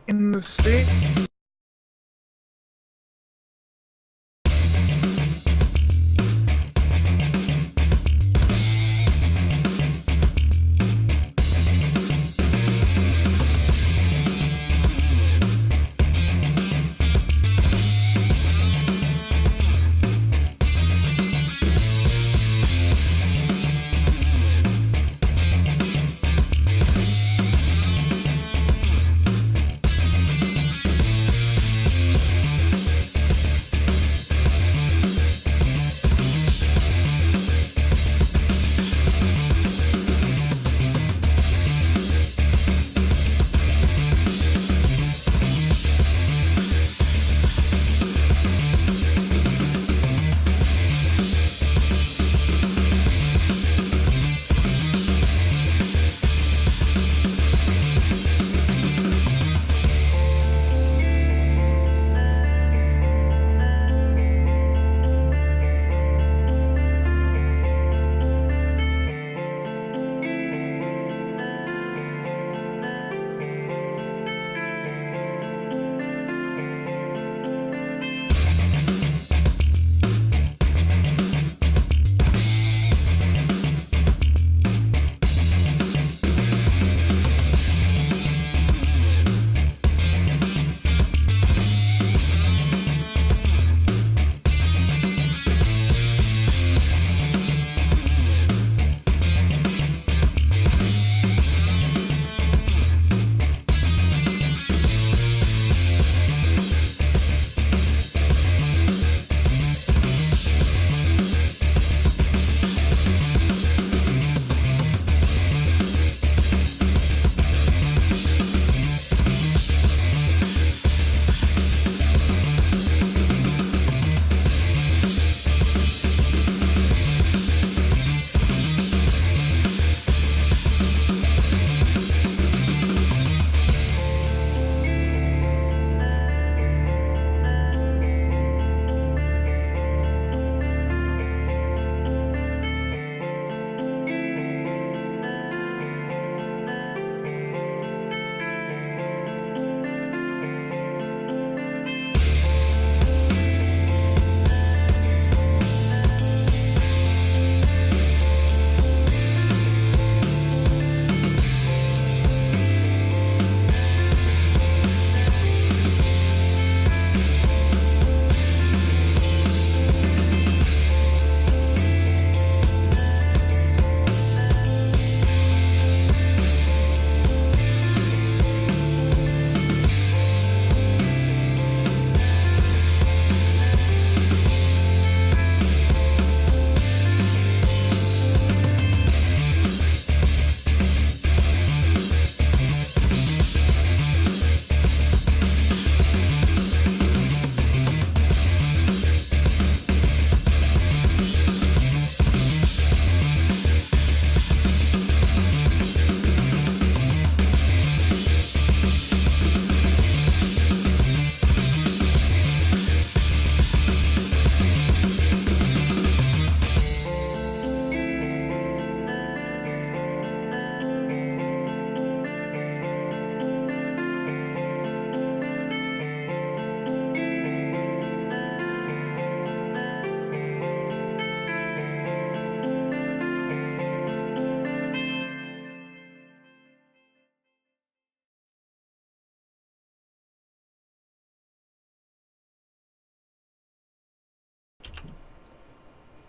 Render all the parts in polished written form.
In the state.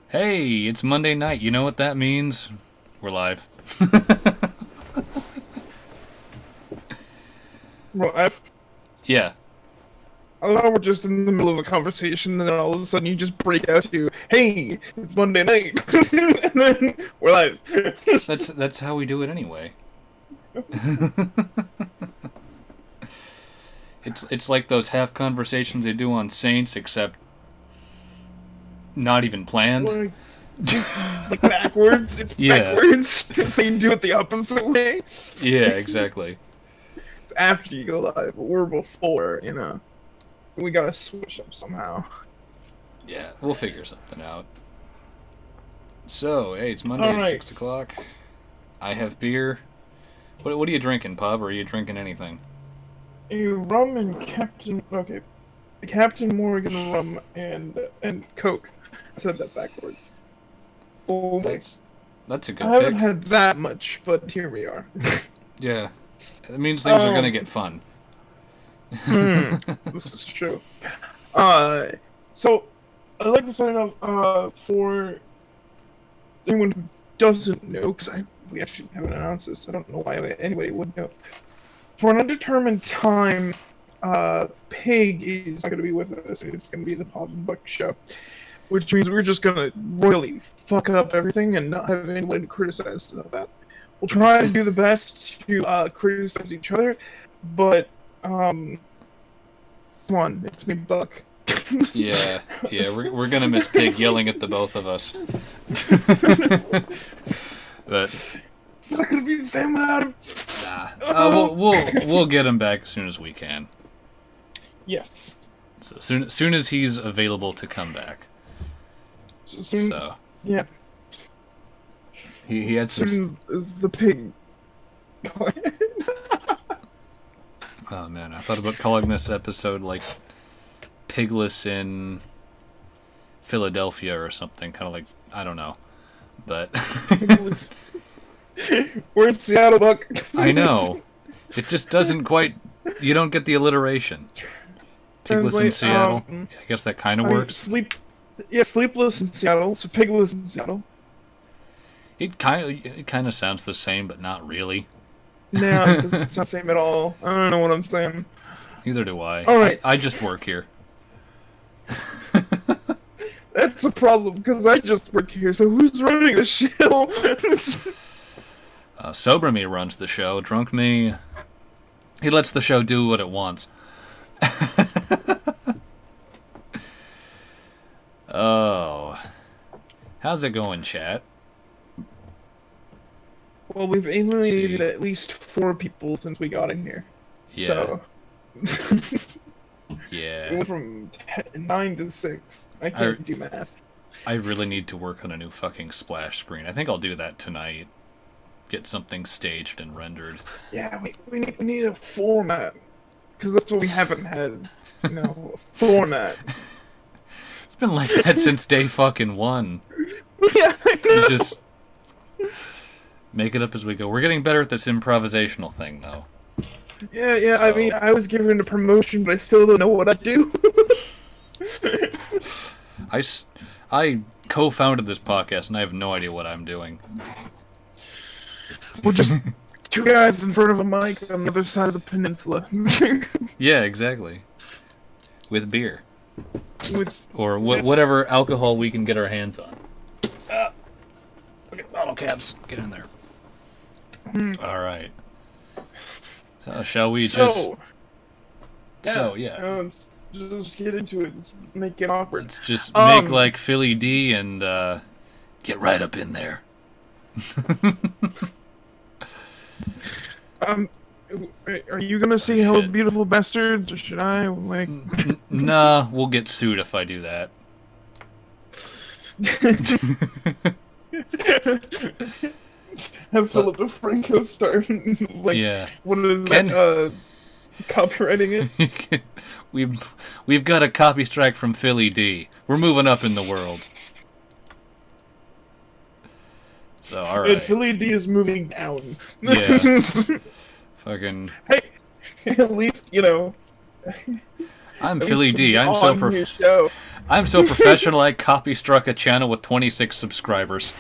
Hey, it's Monday night. You know what that means? We're live. Well, Yeah. I love how we're just in the middle of a conversation, and then all of a sudden you just break out to, "Hey, it's Monday night," and then we're live. That's how we do it anyway. It's like those half conversations they do on Saints, except not even planned. Like, like backwards. It's Yeah. backwards because they do it the opposite way. Yeah, exactly. It's after you go live, but we're before. We gotta switch up somehow. Yeah, we'll figure something out. So, hey, it's Monday All at right. 6 o'clock. I have beer. What are you drinking, pub? Or are you drinking anything? A rum and Captain Morgan rum and Coke. I said that backwards. Oh my! That's a good I haven't pick. had that much, but here we are. Yeah, it means things are gonna get fun. This is true. So I'd like to sign off. For anyone who doesn't know, because we actually haven't announced this. I don't know why anybody would know. For an undetermined time, Pig is not going to be with us. It's going to be the Pop and Buck show, which means we're just going to royally fuck up everything and not have anyone to criticize about. We'll try to do the best to criticize each other, but come on, it's me, Buck. Yeah, we're gonna miss Pig yelling at the both of us. But it's not gonna be the same without him. Nah, we'll get him back as soon as we can. Yes. So soon as he's available to come back. So yeah. He had some. Soon as the pig. Oh man, I thought about calling this episode like Pigless in Philadelphia or something, kind of like, I don't know, but we're in Seattle, Buck. I know, it just doesn't quite. You don't get the alliteration. Pigless in Seattle. I guess that kind of works. Sleepless in Seattle. So Pigless in Seattle. It kind of sounds the same, but not really. No, it's not the same at all. I don't know what I'm saying. Neither do I. All right. I just work here. That's a problem, because I just work here, so who's running the show? Sober me runs the show. Drunk me, he lets the show do what it wants. Oh. How's it going, chat? Well, we've alienated at least 4 people since we got in here. Yeah. So. Yeah. We went from 9 to 6. I can't do math. I really need to work on a new fucking splash screen. I think I'll do that tonight. Get something staged and rendered. Yeah, we need a format. Because that's what we haven't had. No, a format. It's been like that since day fucking 1. Yeah, I know. Just make it up as we go. We're getting better at this improvisational thing, though. Yeah, So. I mean, I was given a promotion, but I still don't know what I do. I co-founded this podcast, and I have no idea what I'm doing. We're just 2 guys in front of a mic on the other side of the peninsula. Yeah, exactly. With beer. With Or whatever alcohol we can get our hands on. Okay, bottle caps. Get in there. Alright. So, shall we So, yeah. Let's just get into it. Let's make it awkward. Let's just make like Philly D and get right up in there. Are you gonna see Hello Beautiful Bastards, or should I, like... Nah, we'll get sued if I do that. Have Philip DeFranco start, like, yeah. What is that, copywriting it? We've got a copy strike from Philly D. We're moving up in the world. So, alright. And Philly D is moving down. Yeah. Fucking... Hey, at least, you know... I'm Philly D. I'm so professional I copy struck a channel with 26 subscribers.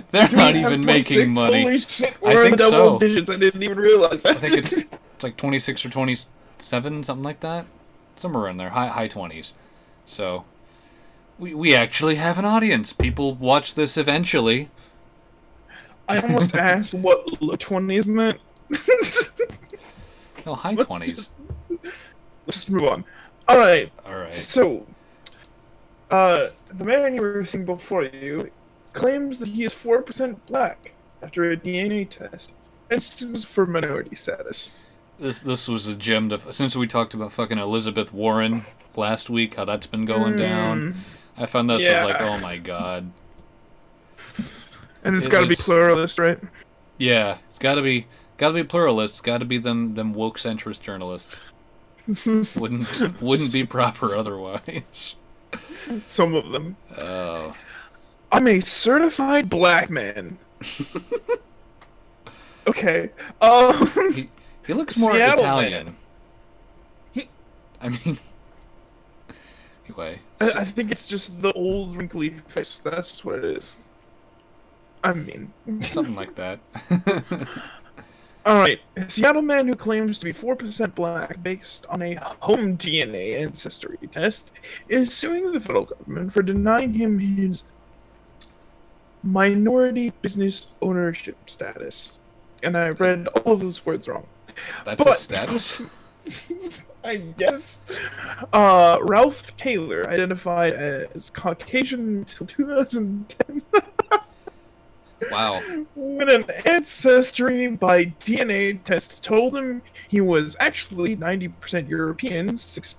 They're not even making money. Holy shit, I we're think in double so. digits. I didn't even realize that. I think it's like 26 or 27, something like that. Somewhere in there, high 20s. So we actually have an audience. People watch this eventually. I almost asked what low 20s meant. No, high 20s. Let's just move on. Alright. So, the man you were seeing before you claims that he is 4% black after a DNA test and sues for minority status. This was a gem since we talked about fucking Elizabeth Warren last week, how that's been going down. I found this was like, oh my god. And it's gotta be pluralist, right? Yeah, it's gotta be pluralists. Gotta be them woke centrist journalists. Wouldn't be proper otherwise. Some of them. Oh, I'm a certified black man. Okay. Um, he looks more Seattle Italian. man. I mean, anyway, I think it's just the old wrinkly face. That's just what it is. I mean, something like that. all right. A Seattle man who claims to be 4% black based on a home DNA ancestry test is suing the federal government for denying him his minority business ownership status. And I read all of those words wrong. That's a status. I guess. Ralph Taylor, identified as Caucasian until 2010, Wow. when an ancestry by DNA test told him he was actually 90% European, 6%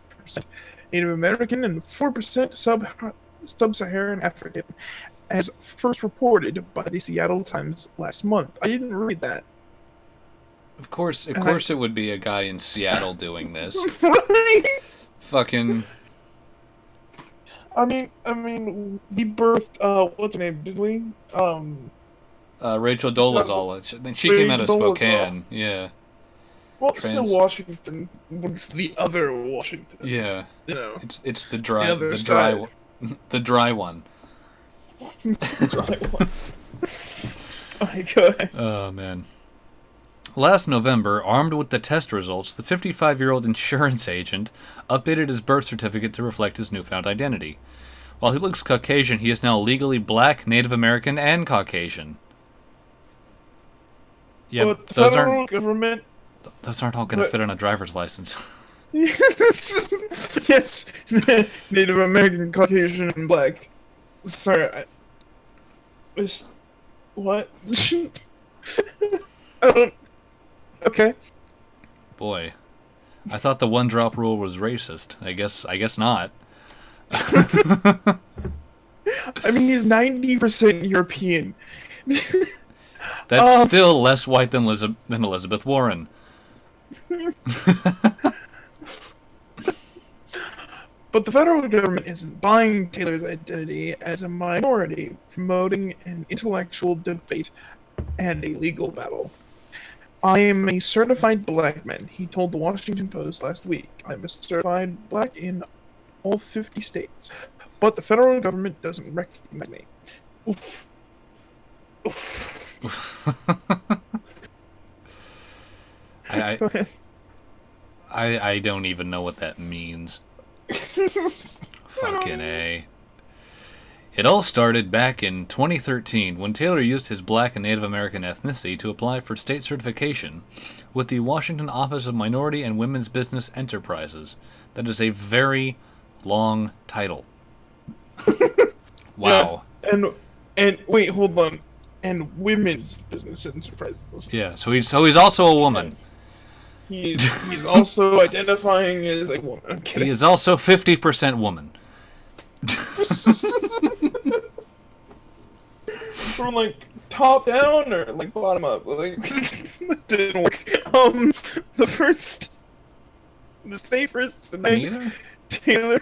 Native American, and 4% Sub-Saharan African, as first reported by the Seattle Times last month. I didn't read that. Of course, it would be a guy in Seattle doing this. Right? Fucking. I mean, we birthed, what's her name, did we? Rachel Dolezal. She came out of Spokane. Yeah. Well, it's still Washington. What's the other Washington? Yeah. You know. It's the dry The dry side. the dry one. The dry one. Oh my god. Oh man. Last November, armed with the test results, the 55-year-old insurance agent updated his birth certificate to reflect his newfound identity. While he looks Caucasian, he is now legally black, Native American, and Caucasian. Yeah, But the federal government. those aren't all going to fit on a driver's license. Yes. Yes. Native American, Caucasian, and black. Sorry. What? I don't. Okay. Boy, I thought the one-drop rule was racist. I guess not. I mean, he's 90% European. That's still less white than Elizabeth Warren. But the federal government isn't buying Taylor's identity as a minority, promoting an intellectual debate and a legal battle. I am a certified black man, he told the Washington Post last week. I'm a certified black in all 50 states, but the federal government doesn't recognize me. Oof. Oof. I don't even know what that means. Fucking A. It all started back in 2013 when Taylor used his black and Native American ethnicity to apply for state certification with the Washington Office of Minority and Women's Business Enterprises. That is a very long title. Wow. Yeah, and wait, hold on. And women's business enterprises. Yeah, so he's also a woman. He's also identifying as a woman. I'm kidding. He is also 50% woman. From like top down or like bottom up? Like didn't work. The state first denied Taylor.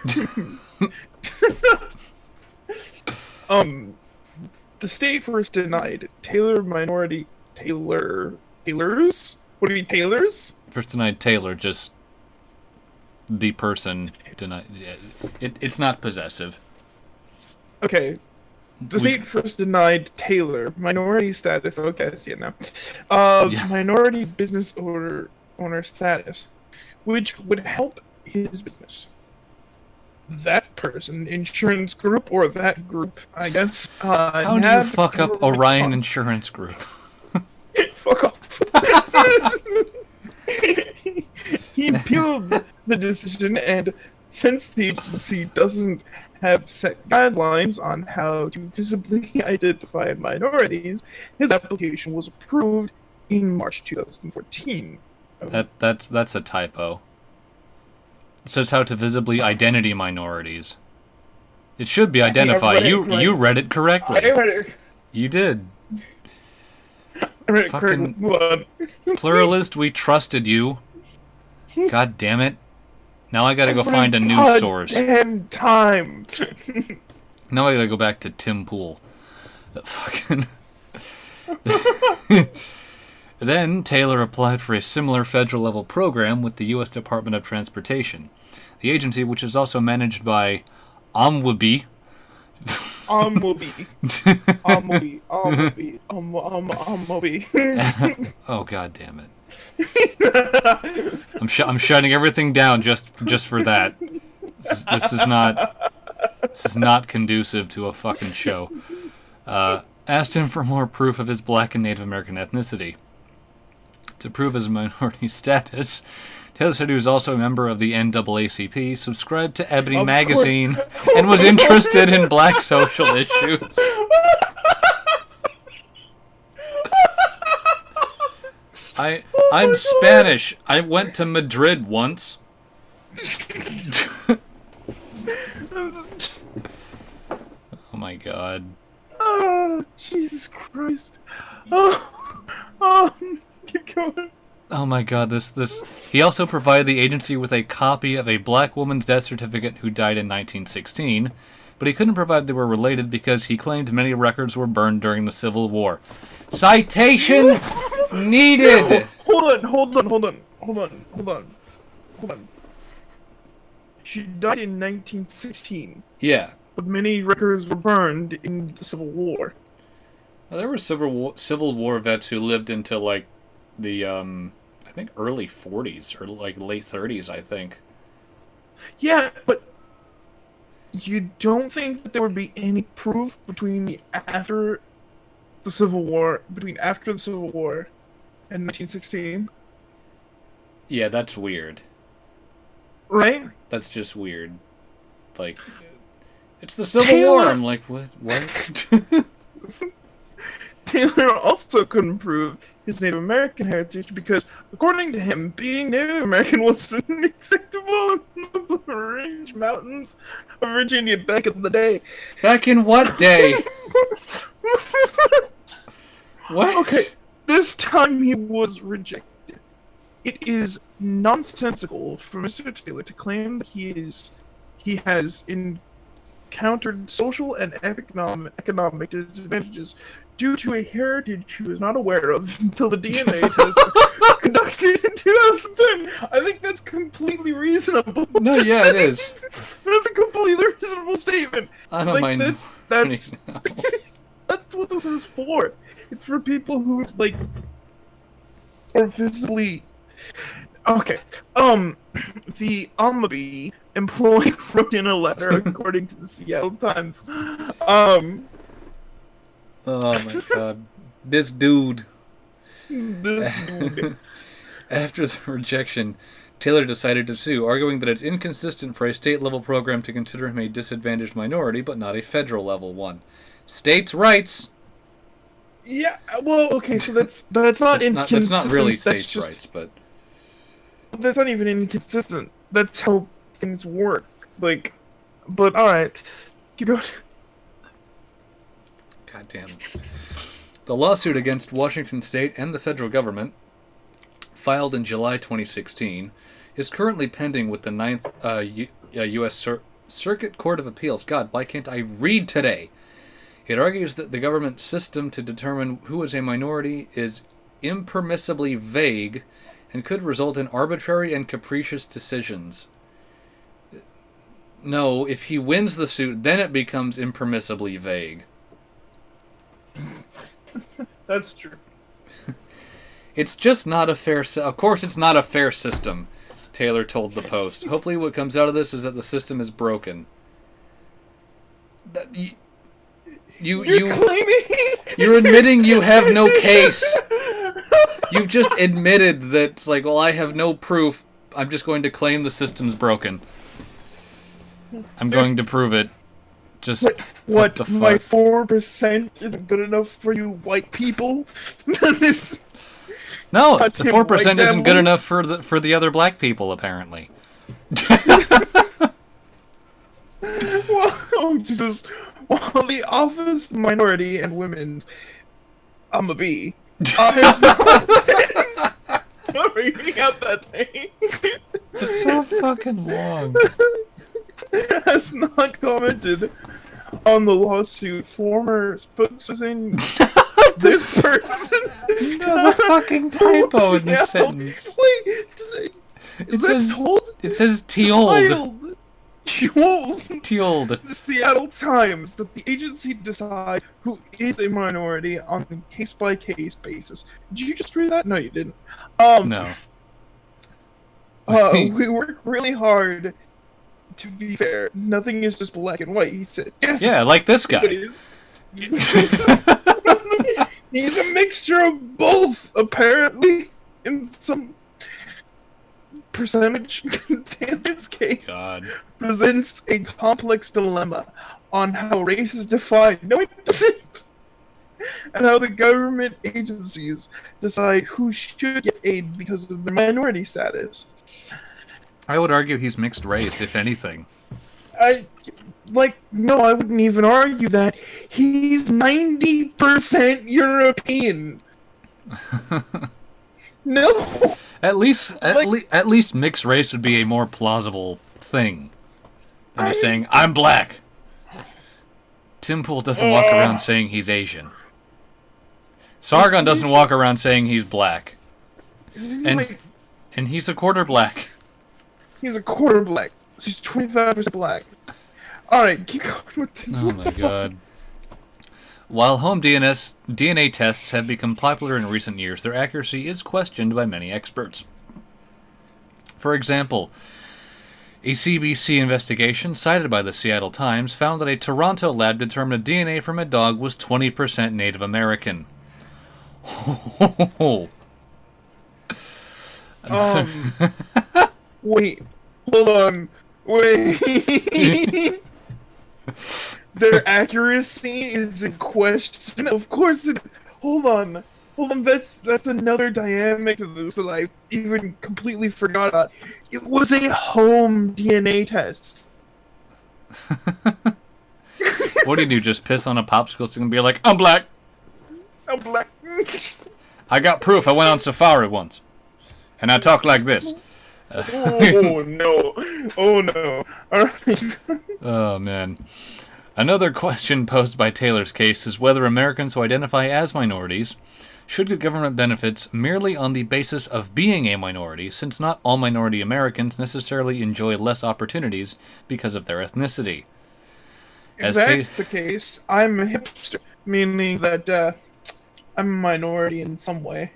The state first denied Taylor minority Taylors. What do you mean Taylors? First denied Taylor, just the person denied. It's not possessive. Okay. The state first denied Taylor minority status. Okay, I see it now. Minority business owner status, which would help his business. That person, insurance group, or that group, I guess. How do you fuck up Orion Insurance Group? Fuck off. He appealed the decision, and since the agency doesn't have set guidelines on how to visibly identify minorities, his application was approved in March 2014. That's a typo. It says how to visibly identity minorities. It should be identify. You read it correctly. I read it. You did. Alright, Fucking Craig, move on. pluralist, we trusted you. God damn it. Now I gotta go Every find a news source. goddamn time. Now I gotta go back to Tim Pool. Fucking. Then Taylor applied for a similar federal level program with the U.S. Department of Transportation. The agency, which is also managed by Omwabi. Omwabi. Oh, god damn it. I'm shutting everything down just for that. This is not conducive to a fucking show. Asked him for more proof of his black and Native American ethnicity. To prove his minority status, Taylor said he was also a member of the NAACP, subscribed to Ebony magazine, and was interested in black social issues. I'm Spanish. I went to Madrid once. Oh my god. Oh, Jesus Christ. Keep going. Oh my god, this. He also provided the agency with a copy of a black woman's death certificate who died in 1916, but he couldn't provide they were related because he claimed many records were burned during the Civil War. Citation needed! Hold on. She died in 1916. Yeah. But many records were burned in the Civil War. Well, there were Civil War vets who lived into, like, the, I think early 40s, or, like, late 30s, I think. Yeah, but you don't think that there would be any proof between after the Civil War and 1916? Yeah, that's weird. Right? That's just weird. Like, it's the Civil War. I'm like, what? Taylor also couldn't prove his Native American heritage because, according to him, being Native American was unacceptable in the Blue Ridge Mountains of Virginia back in the day. Back in what day? What? Okay, this time he was rejected. It is nonsensical for Mr. Taylor to claim that he has encountered social and economic disadvantages due to a heritage he was not aware of until the DNA test conducted in 2010. I think that's completely reasonable. No, yeah, it is. That's a completely reasonable statement. I'm a minority That's now. that's what this is for. It's for people who are visibly okay. The Omwabi employee wrote in a letter, according to the Seattle Times. Oh my god. This dude. This dude. After the rejection, Taylor decided to sue, arguing that it's inconsistent for a state-level program to consider him a disadvantaged minority, but not a federal-level one. States' rights! Yeah, well, okay, so that's not inconsistent. That's not really states' rights, but... That's not even inconsistent. That's how things work. Like, but alright. Keep going. God damn. The lawsuit against Washington State and the federal government, filed in July 2016, is currently pending with the Ninth U.S. Circuit Court of Appeals. God, why can't I read today? It argues that the government system to determine who is a minority is impermissibly vague and could result in arbitrary and capricious decisions. No, if he wins the suit, then it becomes impermissibly vague. That's true. It's just not a fair... Of course it's not a fair system, Taylor told the Post. Hopefully what comes out of this is that the system is broken. You're claiming... You're admitting you have no case. You've just admitted that it's like, well, I have no proof. I'm just going to claim the system's broken. I'm going to prove it. Just what the fuck? My 4% isn't good enough for you white people? No, the 4% isn't good enough for the other black people, apparently. Well, Jesus. While the Office Minority and Women's Omwabi Has not been reading out that thing. It's so fucking long. Has not commented on the lawsuit. Former spokesperson, this person. No, the fucking typo in this Seattle- sentence. Wait, is that says told? it says Tiold. Tiold. Tiold. The Seattle Times that the agency decides who is a minority on a case-by-case basis. Did you just read that? No, you didn't. No. We work really hard. To be fair, nothing is just black and white. He said, "Yes, Yeah, like this guy. it is." He's a mixture of both, apparently, in some percentage. Taylor's case God. presents a complex dilemma on how race is defined. No, it doesn't. And how the government agencies decide who should get aid because of their minority status. I would argue he's mixed race, if anything. No, I wouldn't even argue that. He's 90% European. No. At least mixed race would be a more plausible thing than just saying I'm black. Tim Pool doesn't walk around saying he's Asian. Sargon doesn't walk around saying he's black, and he's a quarter black. He's a quarter black. So he's 25% black. Alright, keep going with this Oh one. my god. While home DNA tests have become popular in recent years, their accuracy is questioned by many experts. For example, a CBC investigation cited by the Seattle Times found that a Toronto lab determined DNA from a dog was 20% Native American. Wait. Hold on. Wait. Their accuracy is in question. Of course it. Hold on. That's another dynamic to this that I even completely forgot about. It was a home DNA test. What do? Just piss on a popsicle stick and be like, I'm black. I'm black. I got proof. I went on safari once. And I talk like this. Oh no. Oh no. Alright. Oh, man. Another question posed by Taylor's case is whether Americans who identify as minorities should get government benefits merely on the basis of being a minority, since not all minority Americans necessarily enjoy less opportunities because of their ethnicity. If that's the case, I'm a hipster, meaning that I'm a minority in some way.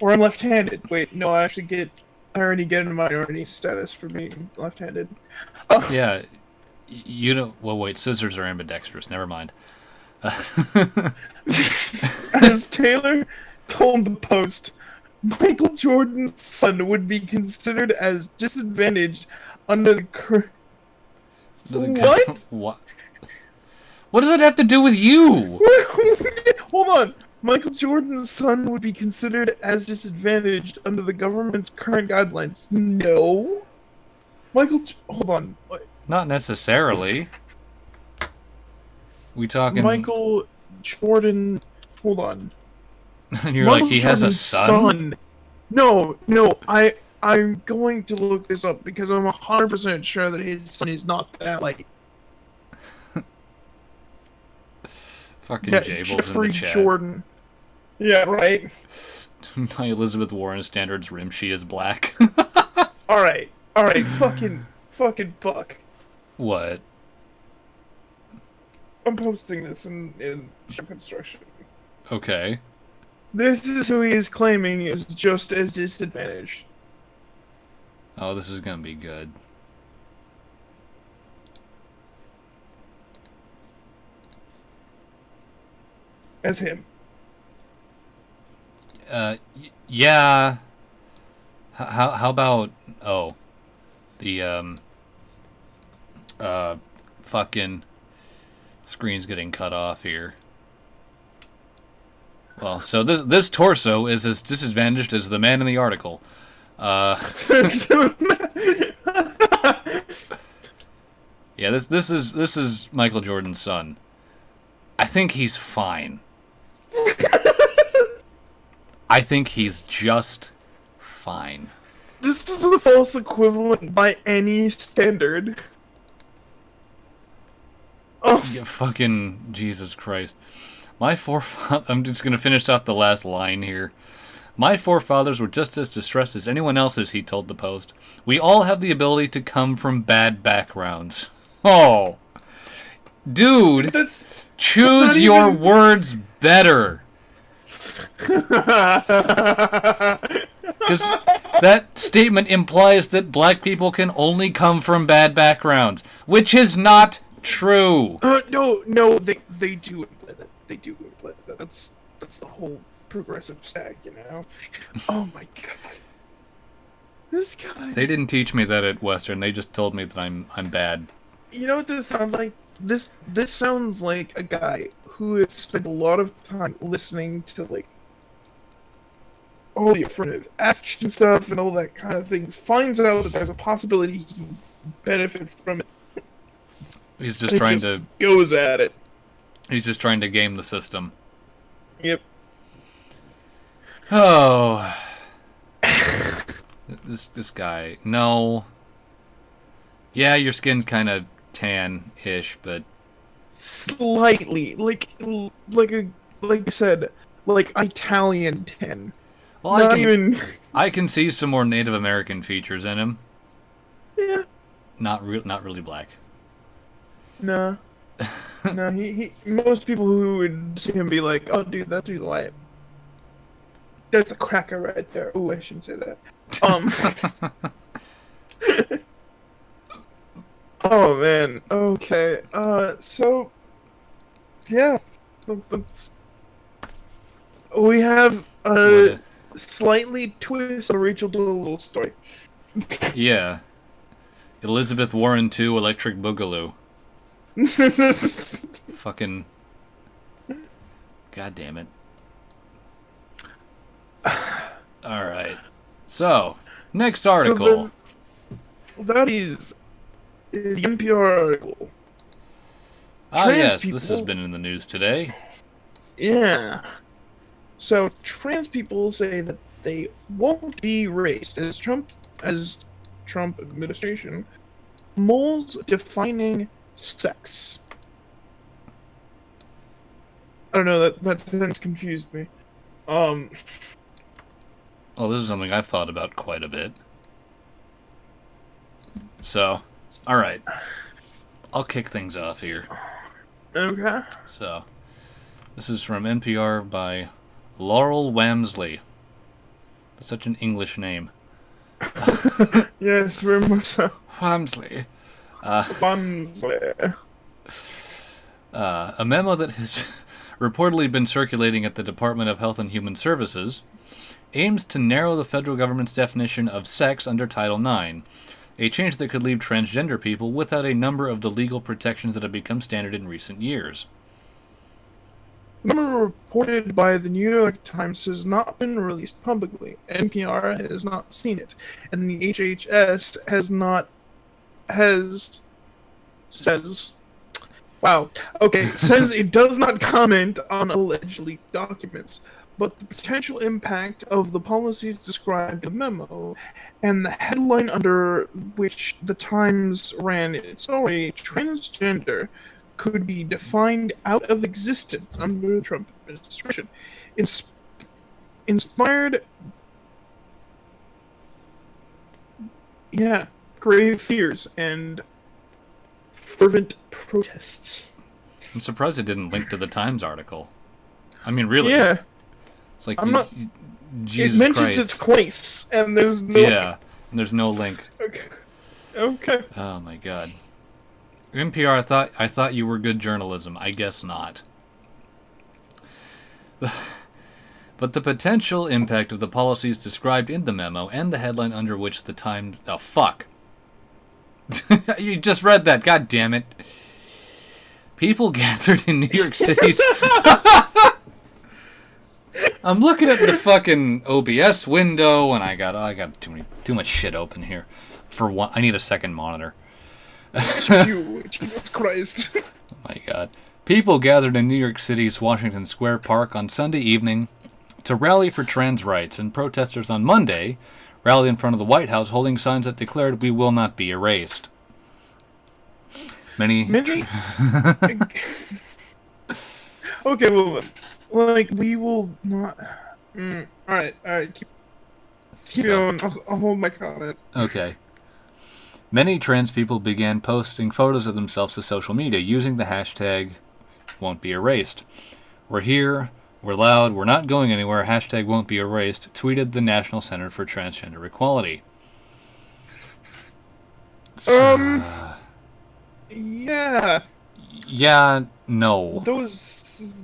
Or I'm left-handed. Wait, no, I already get a minority status for being left-handed. Yeah, you don't. Well, wait, scissors are ambidextrous. Never mind. As Taylor told the Post, Michael Jordan's son would be considered as disadvantaged under the current. What? What? What does that have to do with you? Hold on. Michael Jordan's son would be considered as disadvantaged under the government's current guidelines. No. Hold on. What? Not necessarily. We talking? Michael Jordan. Hold on. And you're Michael like, he has a Jordan's son? No. I'm going to look this up because I'm 100% sure that his son is not that like. Fucking Yeah, Jables in Jeffrey the chat. Jordan. Yeah, right. By Elizabeth Warren standards, Rimsky is black. Alright, fucking fuck. What? I'm posting this in show construction. Okay. This is who he is claiming is just as disadvantaged. Oh, this is gonna be good. As him. Yeah. How about the fucking screen's getting cut off here. Well, so this torso is as disadvantaged as the man in the article. Yeah, this is Michael Jordan's son. I think he's fine. I think he's just fine. This is a false equivalent by any standard. Oh, Yeah, fucking Jesus Christ. I'm just gonna finish off the last line here. My forefathers were just as distressed as anyone else's, he told the Post. We all have the ability to come from bad backgrounds. Oh. Dude, that's choose not your even- words better. Because that statement implies that black people can only come from bad backgrounds, which is not true. No, they do imply that. They do imply that. That's the whole progressive stack, you know. Oh my god, this guy. They didn't teach me that at Western. They just told me that I'm bad. You know what this sounds like? This sounds like a guy who has spent a lot of time listening to like all the affirmative action stuff and all that kind of things. Finds out that there's a possibility he can benefit from it. He's just and trying just goes at it. He's just trying to game the system. Yep. Oh. This guy. No. Yeah, your skin's kind of tan-ish, but Slightly, like I said, like Italian 10. well, Not even. I can see some more Native American features in him. Yeah. Not really black. No. No. He. Most people who would see him be like, "Oh, dude, that dude's white. That's a cracker right there." Ooh, I shouldn't say that. Oh man. Okay. So. Yeah. We have a slightly twist on Rachel Dolittle story. Yeah. Elizabeth Warren 2 Electric Boogaloo. Fucking. God damn it. Alright. So, next article. So that is the NPR article. Trans Yes, this has people- been in the news today. Yeah. So trans people say that they won't be erased as Trump administration moles defining sex. I don't know, that sentence confused me. Oh, this is something I've thought about quite a bit. So, alright. I'll kick things off here. Okay. So, this is from NPR by Laurel Wamsley. That's such an English name. Yes, very much so. Wamsley. Bonsley. A memo that has reportedly been circulating at the Department of Health and Human Services aims to narrow the federal government's definition of sex under Title IX, a change that could leave transgender people without a number of the legal protections that have become standard in recent years. The number reported by the New York Times has not been released publicly. NPR has not seen it, and the HHS says it does not comment on alleged leaked documents, but the potential impact of the policies described in the memo and the headline under which the Times ran its story, transgender, could be defined out of existence under the Trump administration. Inspired, grave fears and fervent protests. I'm surprised it didn't link to the Times article. I mean, really. Yeah, It's like, I'm not- Jesus it mentions Christ. it twice, and there's no. Yeah, and there's no link. Okay. Oh my god. NPR, I thought you were good journalism. I guess not. But the potential impact of the policies described in the memo and the headline under which the Times... Oh, fuck. You just read that. God damn it. People gathered in New York City's... I'm looking at the fucking OBS window, and I got too much shit open here. For one, I need a second monitor. You, Jesus Christ. Oh my god. People gathered in New York City's Washington Square Park on Sunday evening to to rally for trans rights, and protesters on Monday rallied in front of the White House holding signs that declared, "We will not be erased." Many... Okay, well, like, we will not... alright, keep going. I'll hold my comment. Okay. Many trans people began posting photos of themselves to social media using the hashtag "won't be erased." "We're here, we're loud, we're not going anywhere, hashtag won't be erased," tweeted the National Center for Transgender Equality. Yeah. Yeah, no. Those,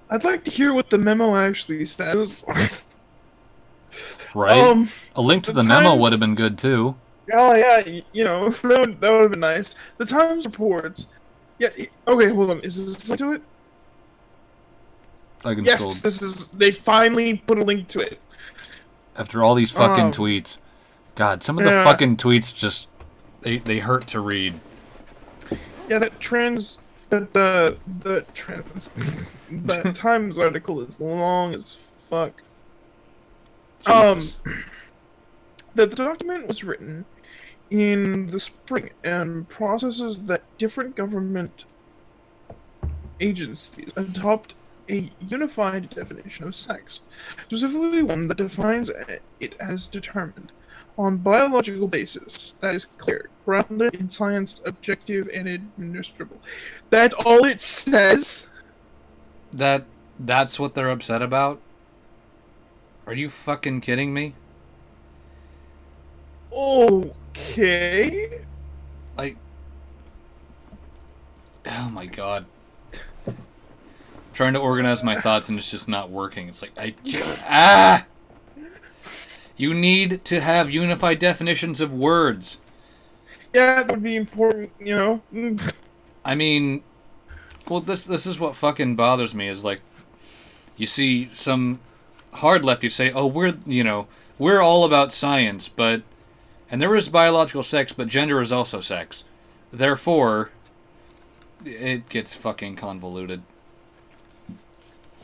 I'd like to hear what the memo actually says. Right? A link to the memo would have been good, too. Oh, yeah, you know, that would have been nice. The Times reports... Yeah, okay, hold on. Is this a link to it? I can Yes, scroll. this is... They finally put a link to it. After all these fucking tweets. God, some of the fucking tweets just... They hurt to read. Yeah, that Times article is long as fuck. Jesus. The document was written in the spring and processes that different government agencies adopt a unified definition of sex, specifically one that defines it as determined on biological basis that is clear, grounded in science, objective, and administrable. That's all it says? That's what they're upset about? Are you fucking kidding me? Okay. Like... Oh my god. I'm trying to organize my thoughts and it's just not working. It's like, You need to have unified definitions of words. Yeah, that would be important, you know? I mean... Well, this is what fucking bothers me, is like... You see some hard lefty say, "Oh, we're all about science, but... And there is biological sex, but gender is also sex. Therefore... It gets fucking convoluted."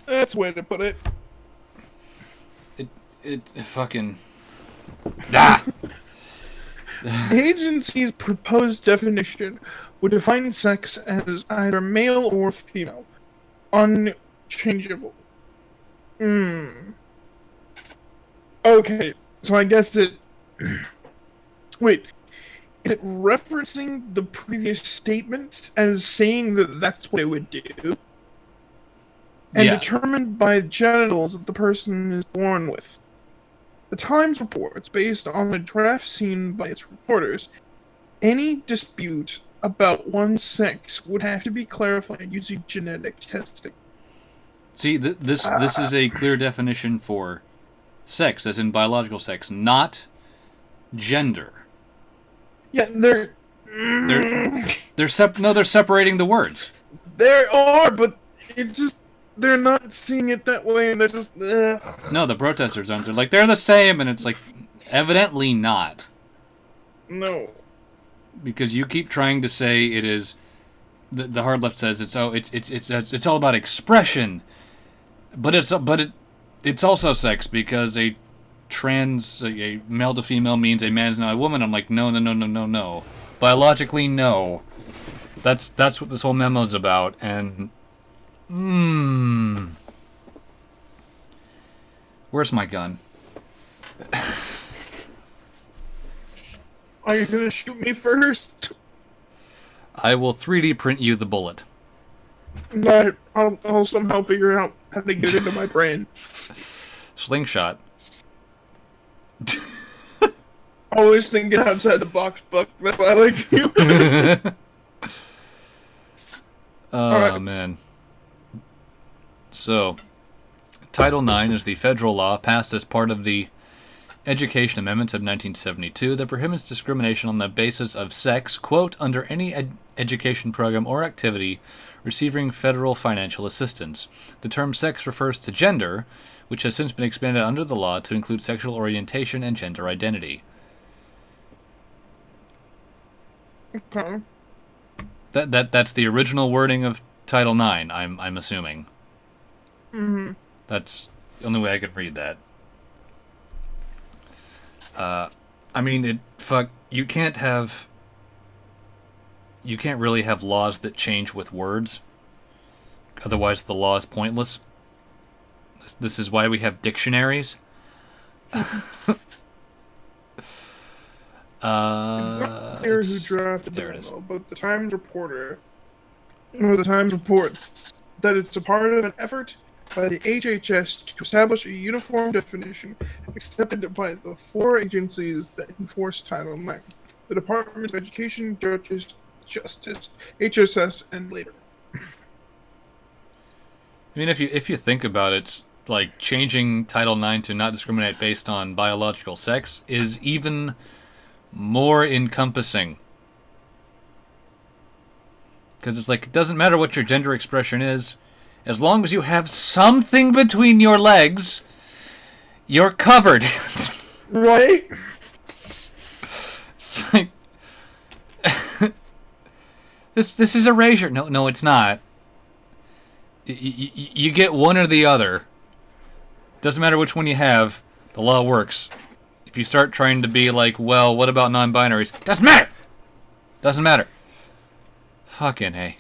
That's the way to put it. It fucking... Ah! The agency's proposed definition would define sex as either male or female. Unchangeable. Okay, so I guess it... Wait, is it referencing the previous statement as saying that that's what it would do? And determined by genitals that the person is born with. The Times reports, based on the draft seen by its reporters, any dispute about one's sex would have to be clarified using genetic testing. See, this is a clear definition for sex, as in biological sex, not gender. Yeah, they're separating the words. There are, but it's just they're not seeing it that way, and they're just... No, the protesters aren't. They're like, they're the same, and it's like, evidently not. No. Because you keep trying to say it is... The hard left says it's all about expression. But it's also sex, because a male to female means a man is not a woman. I'm like, no. Biologically, no. That's what this whole memo's about, and... Where's my gun? Are you gonna shoot me first? I will 3D print you the bullet. But I'll somehow figure out how to get it into my brain. Slingshot. Always thinking outside the box, Buck. That's why I like you. Oh, right. Man. So, Title IX is the federal law passed as part of the Education Amendments of 1972 that prohibits discrimination on the basis of sex, quote, under any education program or activity receiving federal financial assistance. The term sex refers to gender, which has since been expanded under the law to include sexual orientation and gender identity. Okay. That's the original wording of Title IX, I'm assuming. Mm-hmm. That's the only way I could read that. I mean, you can't really have laws that change with words. Otherwise, the law is pointless. This is why we have dictionaries. It's not clear who drafted the there it is. memo, but the Times reports that it's a part of an effort by the HHS to establish a uniform definition accepted by the four agencies that enforce Title IX: the Department of Education, Justice, HSS, and Labor. I mean, if you think about it, like changing Title IX to not discriminate based on biological sex is even more encompassing. Because it's like, it doesn't matter what your gender expression is, as long as you have something between your legs, you're covered. Right? It's like, this is erasure. No, it's not. You get one or the other. Doesn't matter which one you have. The law works. If you start trying to be like, well, what about non-binaries? Doesn't matter. Doesn't matter. Fucking hey.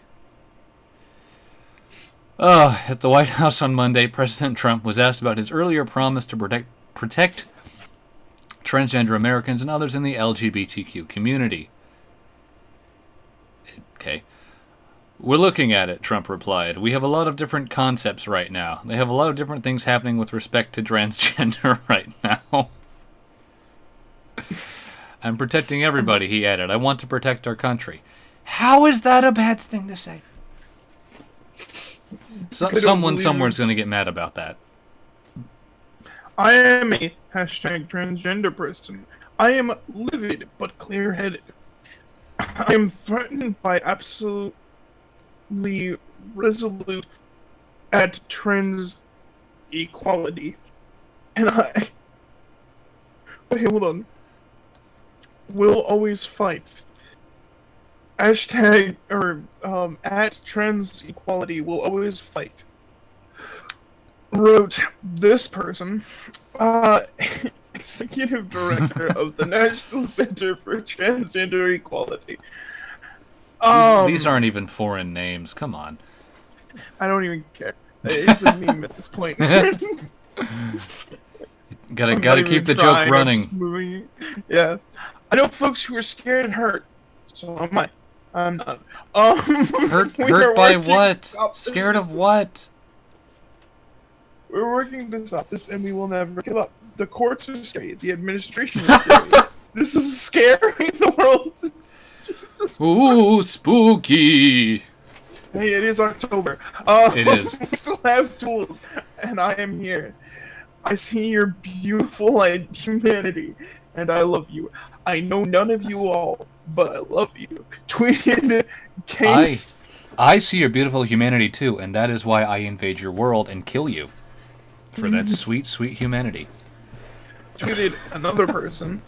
Oh, at the White House on Monday, President Trump was asked about his earlier promise to protect transgender Americans and others in the LGBTQ community. Okay. We're looking at it, Trump replied. We have a lot of different concepts right now. They have a lot of different things happening with respect to transgender right now. I'm protecting everybody, he added. I want to protect our country. How is that a bad thing to say? Someone somewhere's going to get mad about that. I am a #transgender person. I am livid but clear-headed. I am threatened by absolutely resolute at trans equality. And I... Wait, hold on. Will always fight. Hashtag, or, at trans equality will always fight. Wrote this person, executive director of the National Center for Transgender Equality. These aren't even foreign names. Come on. I don't even care. It's a meme at this point. Gotta keep the joke running. Yeah. I know folks who are scared and hurt. So am I. I'm not. Hurt by what? Scared of what? We're working to stop this, and we will never give up. The courts are scary. The administration is scary. This is scary. The world. Ooh, spooky. Hey, it is October. It is. We still have tools, and I am here. I see your beautiful humanity, and I love you. I know none of you all, but I love you. Tweeted Case. I see your beautiful humanity too, and that is why I invade your world and kill you. For that sweet, sweet humanity. Tweeted another person,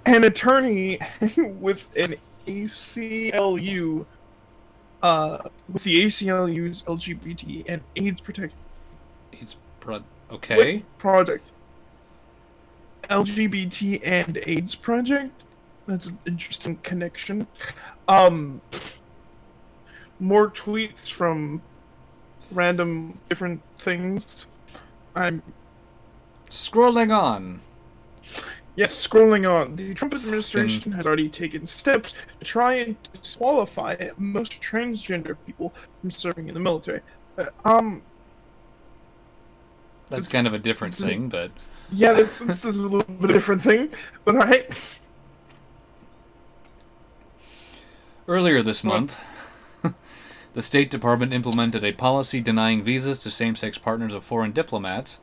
an attorney with an ACLU, with the ACLU's LGBT and AIDS okay. Project. LGBT and AIDS project. That's an interesting connection. More tweets from random different things. I'm scrolling on. Yes, scrolling on. The Trump administration has already taken steps to try and disqualify most transgender people from serving in the military. That's kind of a different thing, but... Yeah, that's a little bit different thing, but alright. Earlier this month, the State Department implemented a policy denying visas to same-sex partners of foreign diplomats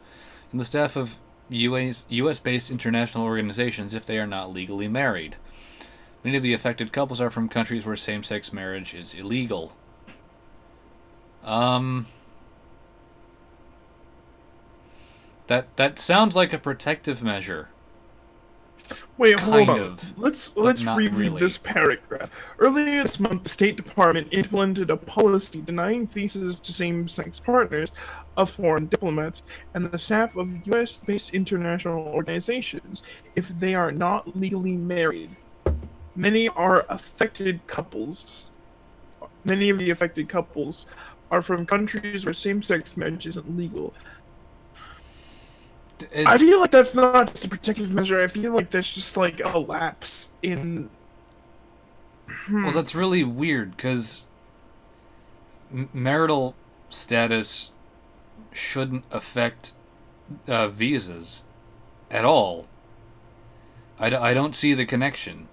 and the staff of U.S.-based international organizations if they are not legally married. Many of the affected couples are from countries where same-sex marriage is illegal. That sounds like a protective measure. Wait, hold kind on. of, Let's but let's not reread really. this paragraph. Earlier this month, the State Department implemented a policy denying visas to same-sex partners of foreign diplomats and the staff of U.S.-based international organizations if they are not legally married. Many are affected couples. Many of the affected couples are from countries where same-sex marriage isn't legal. I It, feel like that's not just a protective measure. I feel like that's just like a lapse in. well, that's really weird because marital status shouldn't affect visas at all. I don't see the connection.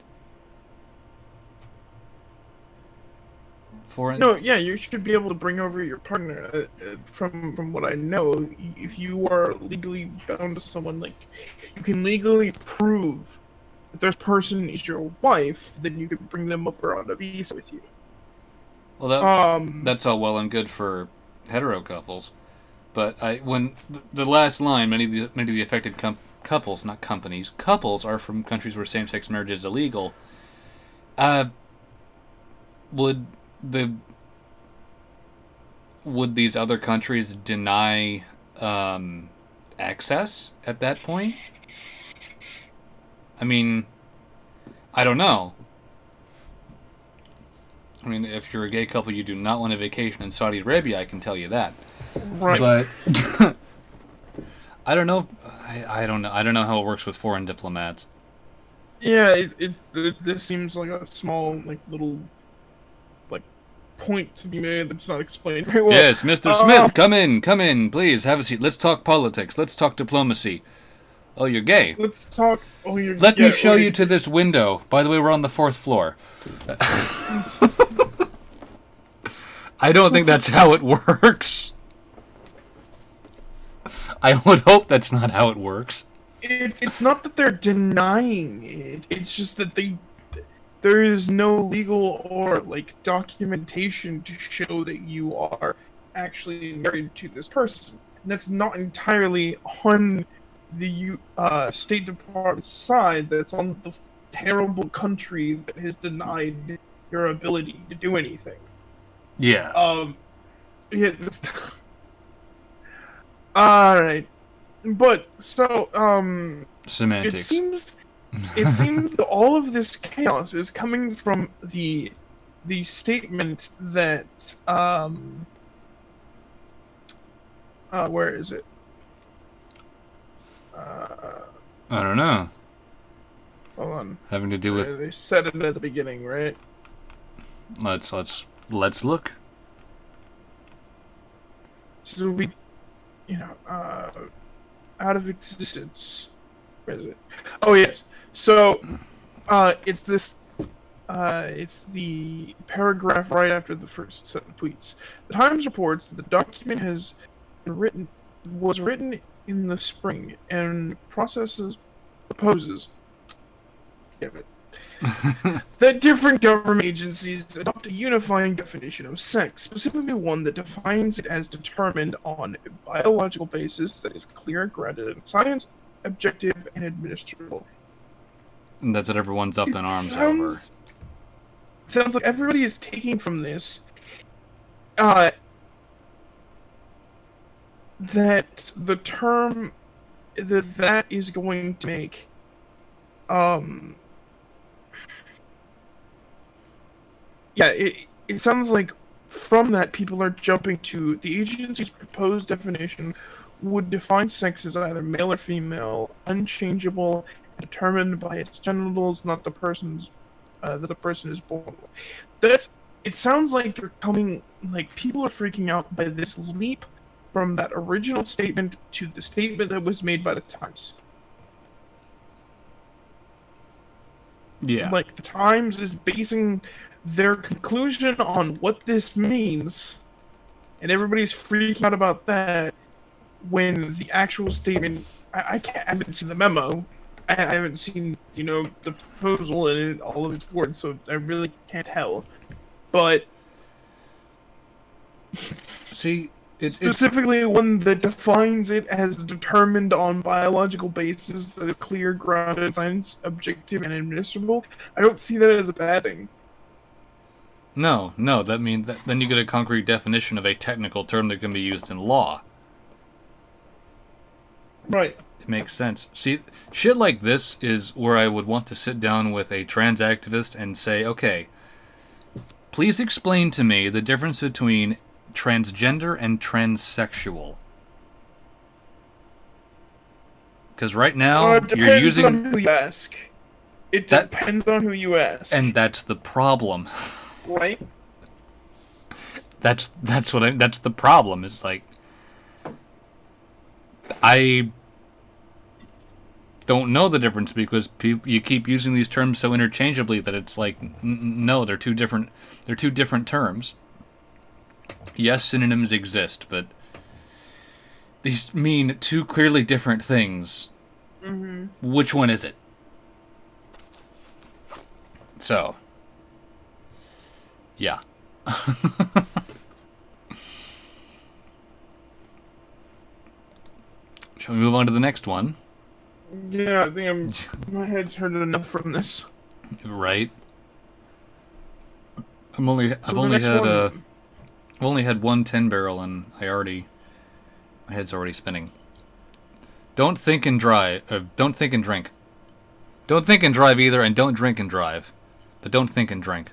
For No, yeah, you should be able to bring over your partner. From what I know, if you are legally bound to someone, like you can legally prove that this person is your wife, then you could bring them over on a visa with you. well, that Um, that's all well and good for hetero couples, but when the last line, many of the affected couples, not companies, couples are from countries where same-sex marriage is illegal. Uh, would the would these other countries deny access at that point? I mean, I don't know. I mean, if you're a gay couple, you do not want a vacation in Saudi Arabia. I can tell you that. right. But I don't know. I don't know. I don't know how it works with foreign diplomats. Yeah, this seems like a small, like little, like point to be made that's not explained very well. Yes, Mr. Uh, Smith, come in, please have a seat. Let's talk politics. Let's talk diplomacy. Oh, you're gay. let's talk. Oh, you're Let me yeah. show you to this window. By the way, we're on the 4th floor. I don't think that's how it works. I would hope that's not how it works. It's not that they're denying it. It's just that there is no legal or like documentation to show that you are actually married to this person. And that's not entirely on the State Department's side. That's on the terrible country that has denied your ability to do anything. Yeah. Yeah, that's all right. But so it Semantics. seems it seems that all of this chaos is coming from the statement that where is it? I don't know. Hold on. Having to do with They said it at the beginning, right? let's look. So we, out of existence. Where is it? Oh yes. So, it's this. It's the paragraph right after the first set of tweets. The Times reports that the document was written in the spring and proposes. Damn it. That different government agencies adopt a unifying definition of sex, specifically one that defines it as determined on a biological basis that is clear, grounded in science, objective, and administrable. And that's what everyone's up in It arms over. sounds like everybody is taking from this uh, that the term that is going to make um yeah, it sounds like from that people are jumping to the agency's proposed definition would define sex as either male or female, unchangeable, and determined by its genitals, not the person's that the person is born with. That's it sounds like you're coming like people are freaking out by this leap from that original statement to the statement that was made by the Times. Yeah. Like the Times is basing their conclusion on what this means, and everybody's freaking out about that when the actual statement. I haven't seen the memo. I haven't seen the proposal and all of its words, so I really can't tell. But See, It's Specifically one that defines it as determined on biological basis that is clear, grounded, science, objective, and admissible. I don't see that as a bad thing. no, no. That means that then you get a concrete definition of a technical term that can be used in law. Right. It makes sense. See, shit like this is where I would want to sit down with a trans activist and say, okay, please explain to me the difference between transgender and transsexual. Because right now, It you're depends using... on who you ask. It depends on who you ask. And that's the problem. Right? That's the problem. It's like... I don't know the difference because you keep using these terms so interchangeably that it's like, no, they're two different terms. Yes, synonyms exist, but these mean two clearly different things. Mm-hmm. Which one is it? So, yeah. Shall we move on to the next one? Yeah, I think my head's hurt enough from this. Right. I've only had one 10 barrel and my head's already spinning. Don't think and drive. Don't think and drink. Don't think and drive either, and don't drink and drive. But don't think and drink.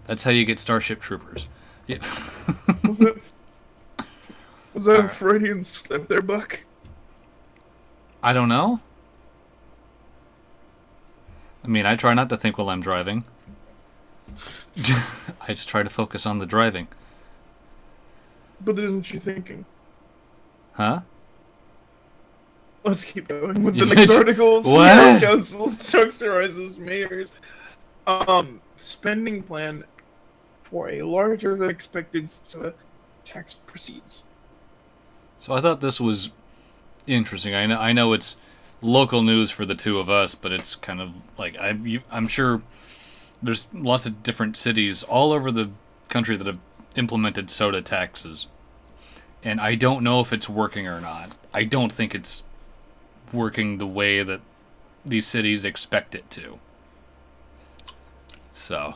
That's how you get Starship Troopers. Yeah. Was that a Freudian slip there, Buck? I don't know. I mean, I try not to think while I'm driving. I just try to focus on the driving. But isn't she thinking? Huh? Let's keep going with the next article. Seattle Council structurizes mayor's spending plan for a larger than expected tax proceeds. So I thought this was interesting. I know it's local news for the two of us, but it's kind of like I'm sure there's lots of different cities all over the country that have implemented soda taxes. And I don't know if it's working or not. I don't think it's working the way that these cities expect it to. So,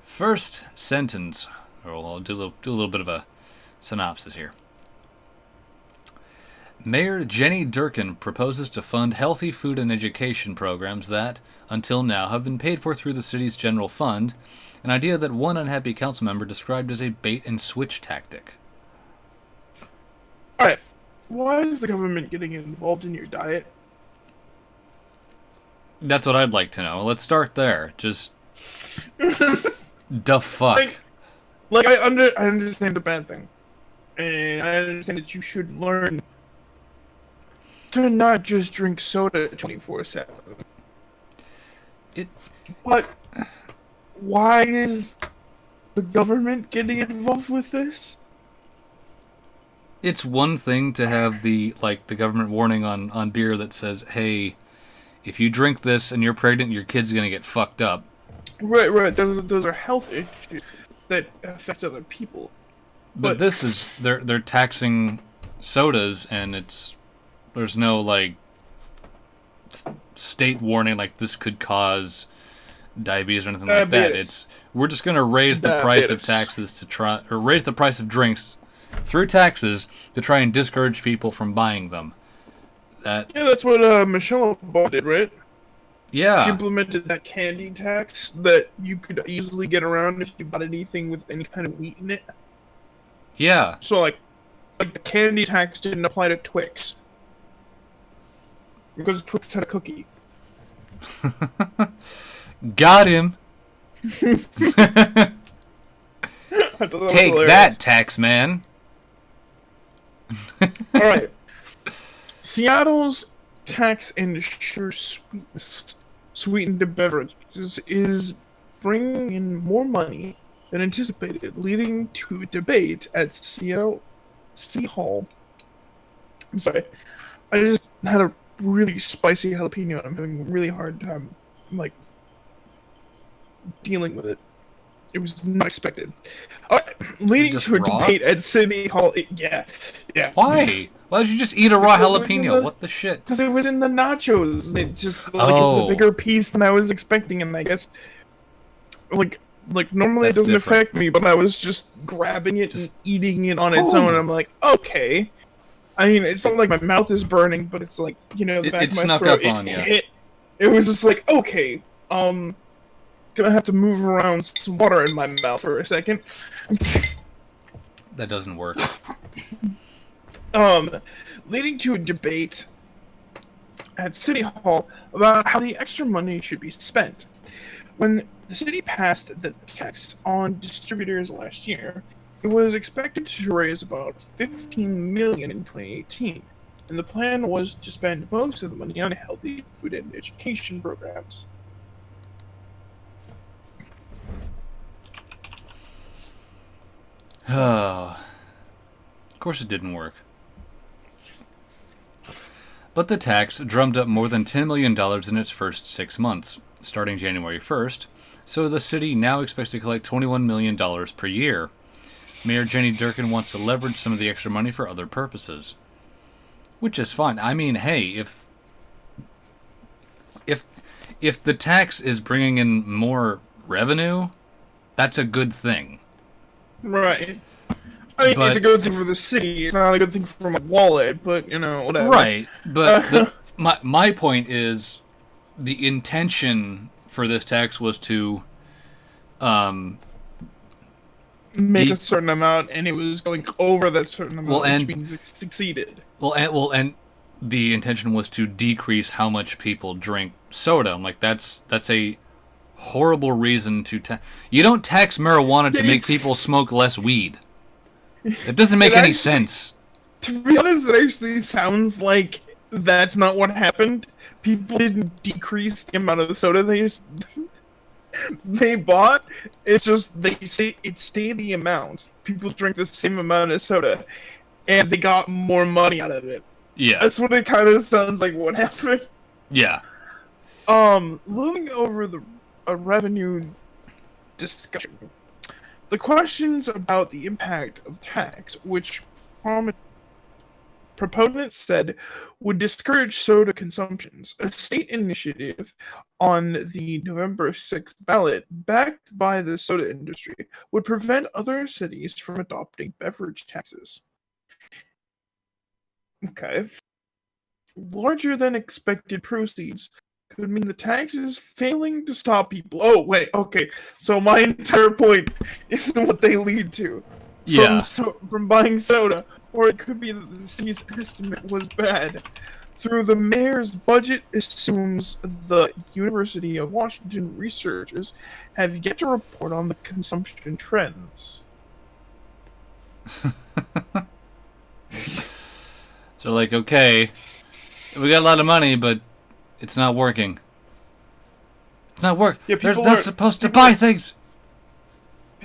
first sentence. I'll do a little bit of a synopsis here. Mayor Jenny Durkin proposes to fund healthy food and education programs that, until now, have been paid for through the city's general fund, an idea that one unhappy council member described as a bait-and-switch tactic. Alright, why is the government getting involved in your diet? That's what I'd like to know. Let's start there. Just... the fuck? I understand the bad thing. And I understand that you should learn to not just drink soda 24/7. But why is the government getting involved with this? It's one thing to have the government warning on beer that says, hey, if you drink this and you're pregnant, your kid's gonna get fucked up. Right. Those are health issues that affect other people. But this is they're taxing sodas, and there's no state warning like this could cause diabetes or anything like that. We're just gonna raise the price of taxes raise the price of drinks through taxes to try and discourage people from buying them. That's what Michelle Obama did, right? Yeah. She implemented that candy tax that you could easily get around if you bought anything with any kind of wheat in it. Yeah. So like the candy tax didn't apply to Twix. Because Twix had a cookie. Got him. Take that, tax man. Alright. Seattle's tax and sure sweetened beverages is bringing in more money than anticipated, leading to a debate at Seattle City Hall. I'm sorry. I just had a really spicy jalapeno and I'm having a really hard time, dealing with it. It was not expected. Leading just to a raw? debate at City Hall. Yeah. Why? Why did you just eat a raw Because it was in jalapeno? What the shit? Because it was in the nachos. It just it was a bigger piece than I was expecting, and I guess like normally That's it doesn't different. affect me, but I was just grabbing it and eating it on its own. And I'm like, okay. I mean, it's not like my mouth is burning, but it's like, the back It of my snuck throat. up on you. It was just like, okay, gonna have to move around some water in my mouth for a second. That doesn't work. Leading to a debate at City Hall about how the extra money should be spent. When the city passed the tax on distributors last year, it was expected to raise about $15 million in 2018, and the plan was to spend most of the money on healthy food and education programs. Oh. Of course it didn't work. But the tax drummed up more than $10 million in its first 6 months, starting January 1st, so the city now expects to collect $21 million per year. Mayor Jenny Durkan wants to leverage some of the extra money for other purposes. Which is fine. I mean, hey, if the tax is bringing in more revenue, that's a good thing. Right. I mean, it's a good thing for the city. It's not a good thing for my wallet, but, whatever. Right. But my point is the intention for this tax was to make a certain amount, and it was going over that certain amount, which means it succeeded. And the intention was to decrease how much people drink soda. I'm like, that's a horrible reason to you don't tax marijuana to make people smoke less weed. It doesn't make any sense. To be honest, it actually sounds like that's not what happened. People didn't decrease the amount of soda they bought. It's just they say it stayed the amount. People drink the same amount of soda, and they got more money out of it. Yeah, that's what it kind of sounds like. What happened? Yeah. Looming over a revenue discussion, the questions about the impact of tax, which proponents said would discourage soda consumptions. A state initiative on the November 6th ballot, backed by the soda industry, would prevent other cities from adopting beverage taxes. Okay. Larger than expected proceeds could mean the tax is failing to stop people. Oh, wait, okay. So my entire point is what they lead to. Yeah. From buying soda. Or it could be that the city's estimate was bad. Through the mayor's budget assumes the University of Washington researchers have yet to report on the consumption trends. So like, okay, we got a lot of money, but it's not working. It's not working. Yeah, they're not supposed to buy things.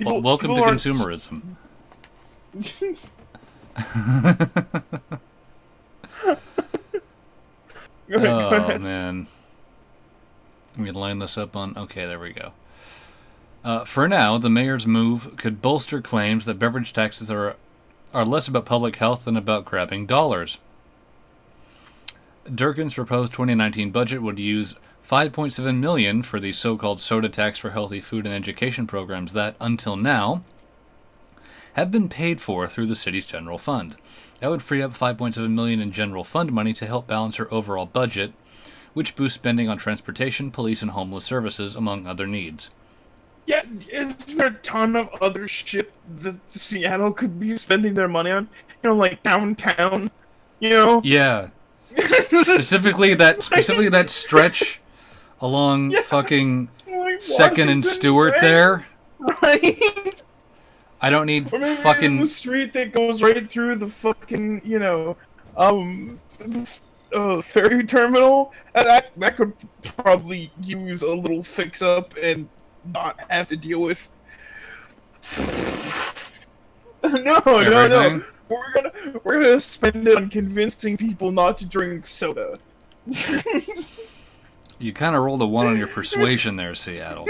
Welcome to consumerism. Oh man, let me line this up on. Okay, there we go. For now, the mayor's move could bolster claims that beverage taxes are less about public health than about grabbing dollars. Durkan's proposed 2019 budget would use $5.7 million for the so-called soda tax for healthy food and education programs that, until now, have been paid for through the city's general fund. That would free up $5.7 million in general fund money to help balance her overall budget, which boosts spending on transportation, police, and homeless services, among other needs. Yeah, isn't there a ton of other shit that Seattle could be spending their money on? Like downtown, Yeah. Specifically that stretch along fucking like 2nd and Stewart there. Right? I don't need fucking the street that goes right through the fucking, ferry terminal. That could probably use a little fix up and not have to deal with. No. We're gonna spend it on convincing people not to drink soda. You kind of rolled a 1 on your persuasion there, Seattle.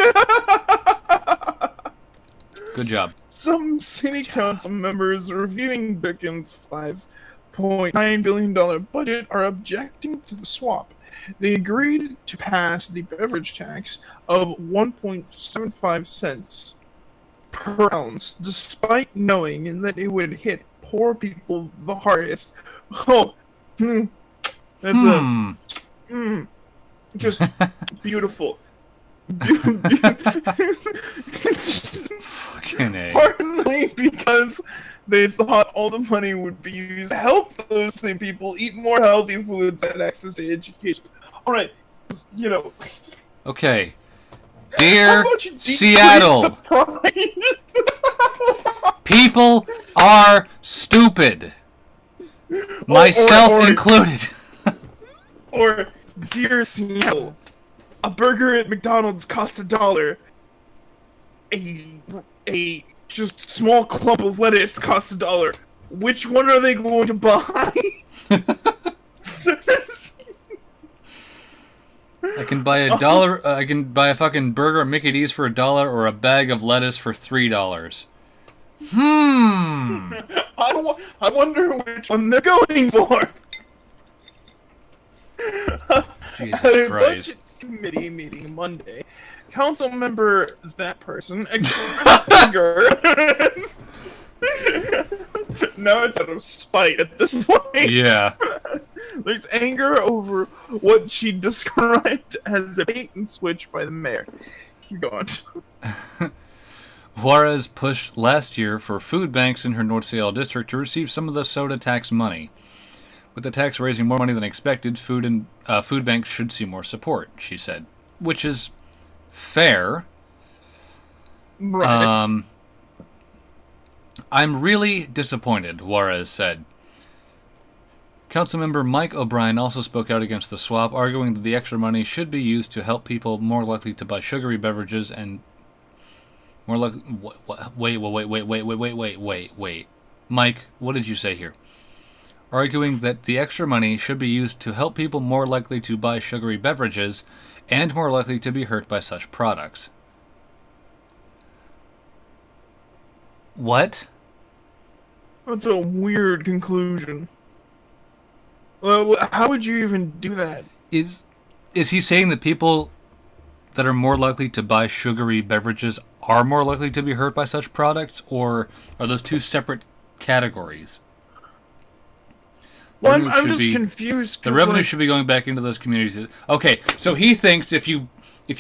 Good job. Some city council members reviewing Dickens' $5.9 billion budget are objecting to the swap. They agreed to pass the beverage tax of 1.75 cents per ounce, despite knowing that it would hit poor people the hardest. Oh, that's just beautiful. Fucking A. Partly because they thought all the money would be used to help those same people eat more healthy foods and access to education. Alright, you know. Okay. How Dear about you decrease Seattle, the price? people are stupid. Myself included. Or, dear Seattle, a burger at McDonald's costs $1. A just small clump of lettuce costs $1. Which one are they going to buy? I can buy $1. I can buy a fucking burger at Mickey D's for $1 or a bag of lettuce for $3. I wonder which one they're going for. Jesus At a Christ. budget committee meeting Monday, council member that person anger. Now it's out of spite at this point. Yeah. There's anger over what she described as a bait and switch by the mayor. Keep going. Juarez pushed last year for food banks in her North Seattle district to receive some of the soda tax money. With the tax raising more money than expected, food banks should see more support, she said. Which is fair. Right. I'm really disappointed, Juarez said. Councilmember Mike O'Brien also spoke out against the swap, arguing that the extra money should be used to help people more likely to buy sugary beverages and more likely... Wait. Mike, what did you say here? Arguing that the extra money should be used to help people more likely to buy sugary beverages and more likely to be hurt by such products. What? That's a weird conclusion. Well, how would you even do that? Is he saying that people that are more likely to buy sugary beverages are more likely to be hurt by such products, or are those two separate categories? Well, I'm just confused. The revenue should be going back into those communities. Okay, so he thinks if you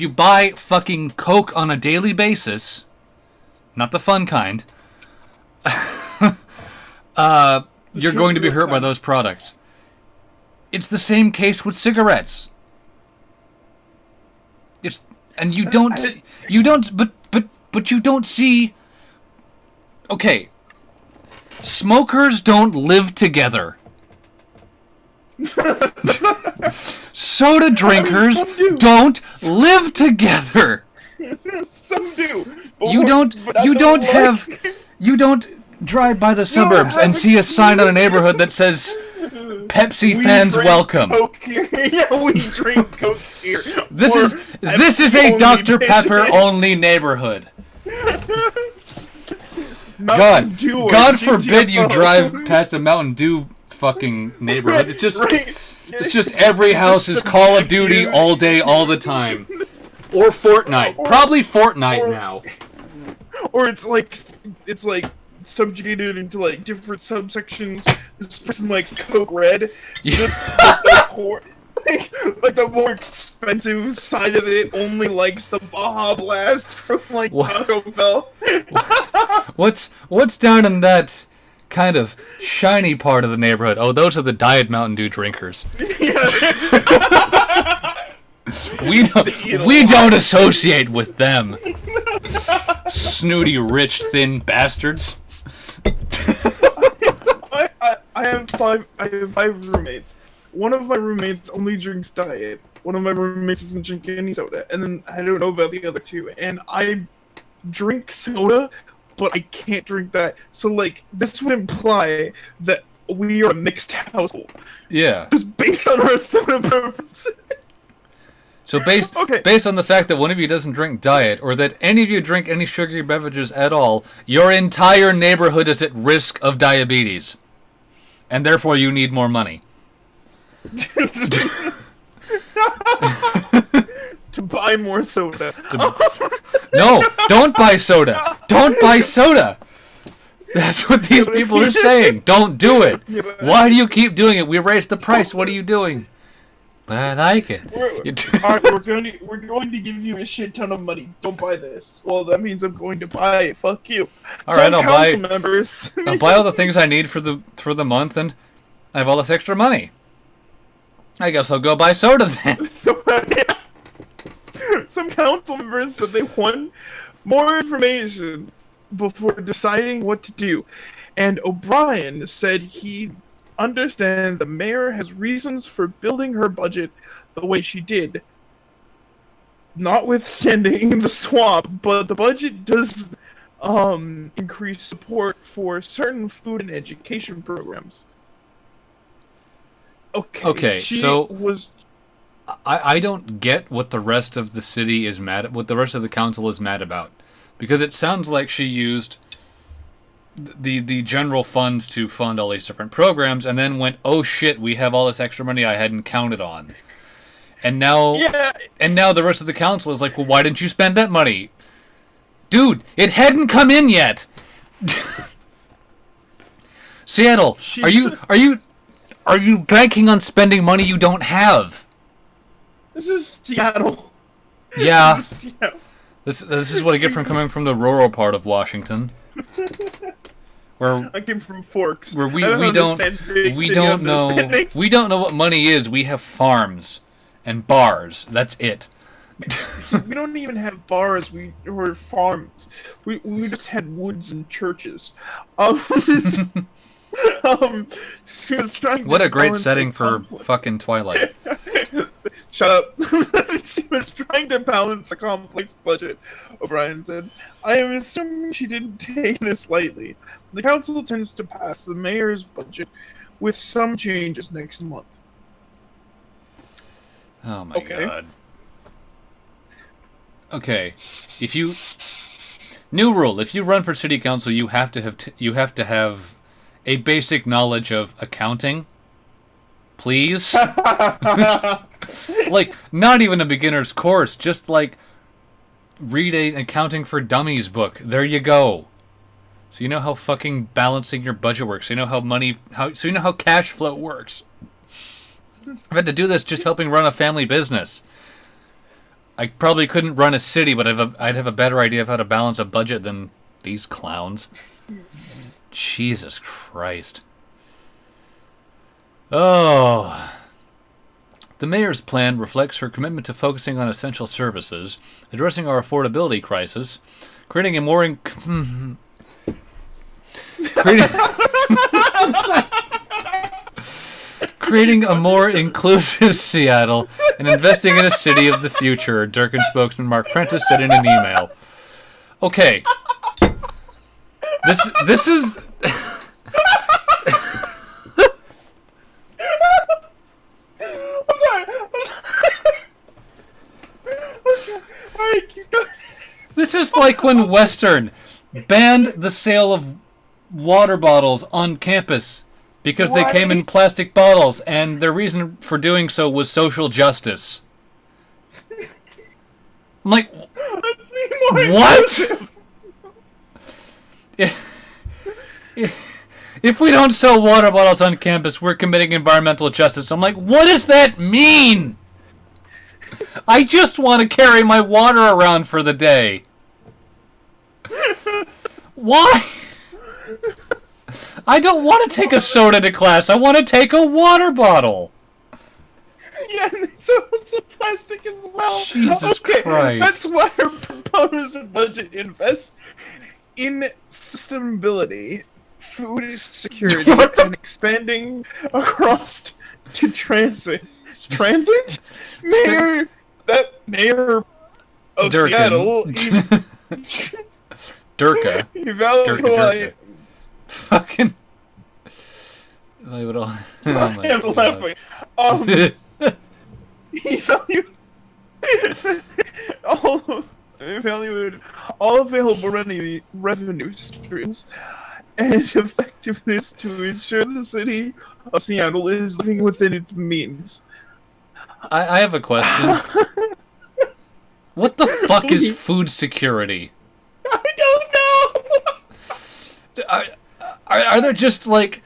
buy fucking Coke on a daily basis, not the fun kind, you're going to be hurt by those products. It's the same case with cigarettes. And you don't see. Okay, smokers don't live together. Soda drinkers don't live together. Some do. You don't drive by the suburbs and see a sign on a neighborhood that says Pepsi fans welcome. Coke here. Yeah, we drink Coke here. This is a Dr. Pepper only neighborhood. God forbid you drive past a Mountain Dew fucking neighborhood. It's just every house is Call of Duty all day, all the time. Or Fortnite. Probably Fortnite now. Or it's like subjugated into like different subsections. This person likes Coke Red. Just like the more expensive side of it only likes the Baja Blast from like Taco Bell. What's down in that kind of shiny part of the neighborhood? Oh, those are the Diet Mountain Dew drinkers. We don't associate with them. Snooty, rich, thin bastards. I have five roommates. One of my roommates only drinks diet. One of my roommates doesn't drink any soda, and then I don't know about the other two. And I drink soda, but I can't drink that. So like, this would imply that we are a mixed household. Yeah. Just based on our soda preferences. So based Okay. based on the fact that one of you doesn't drink diet, or that any of you drink any sugary beverages at all, your entire neighborhood is at risk of diabetes, and therefore you need more money. To buy more soda. No, don't buy soda. Don't buy soda. That's what these people are saying. Don't do it. Yeah, but- Why do you keep doing it? We raised the price. What are you doing? But I like it. Alright, we're going to give you a shit ton of money. Don't buy this. Well, that means I'm going to buy it. Fuck you. All right, I'll buy. Members. I'll buy all the things I need for the month, and I have all this extra money. I guess I'll go buy soda then. Some council members said they want more information before deciding what to do, and O'Brien said he understands the mayor has reasons for building her budget the way she did, notwithstanding the swap, but the budget does increase support for certain food and education programs. Okay, she so was I don't get what the rest of the city is mad at, what the rest of the council is mad about, because it sounds like she used the general funds to fund all these different programs, and then went, oh shit, we have all this extra money I hadn't counted on, and now the rest of the council is like, well, why didn't you spend that money, dude? It hadn't come in yet. Seattle, are you banking on spending money you don't have? This is Seattle. Yeah. This is Seattle. This is what I get from coming from the rural part of Washington, where I came from Forks. where we I don't know what money is. We have farms and bars. That's it. We don't even have bars. We're farms. We just had woods and churches. She was trying. What to a great balance setting the for conflict. fucking Twilight. Shut up. She was trying to balance a complex budget, O'Brien said. I am assuming she didn't take this lightly. The council tends to pass the mayor's budget with some changes next month. Oh my Okay. god. Okay, new rule: if you run for city council, you have to have a basic knowledge of accounting. Please. Like, not even a beginner's course, just like read an accounting for dummies book. There you go. So you know how fucking balancing your budget works. So you know so you know how cash flow works. I've had to do this just helping run a family business. I probably couldn't run a city, but I'd have a better idea of how to balance a budget than these clowns. Jesus Christ. Oh. The mayor's plan reflects her commitment to focusing on essential services, addressing our affordability crisis, creating a more creating a more inclusive Seattle, and investing in a city of the future, Durkin spokesman Mark Prentice said in an email. Okay. This is... I'm sorry. Okay. Alright, keep going. This is like when Western banned the sale of water bottles on campus because they came in plastic bottles, and their reason for doing so was social justice. I'm like, Let's be more what? inclusive. If we don't sell water bottles on campus, we're committing environmental justice. I'm like, what does that mean? I just want to carry my water around for the day. Why? I don't want to take a soda to class. I want to take a water bottle. Yeah, and so it's the plastic as well. Jesus Christ. That's why her proposed budget invests in sustainability, food security, and expanding across to transit. Transit? Mayor of Durkin. Seattle. Durka. Evaluate. Fucking. I would all. Oh my I'm God. laughing. Evaluate. all evaluated all available revenue streams and effectiveness to ensure the city of Seattle is living within its means. I have a question. What the fuck is food security? I don't know. Are there just like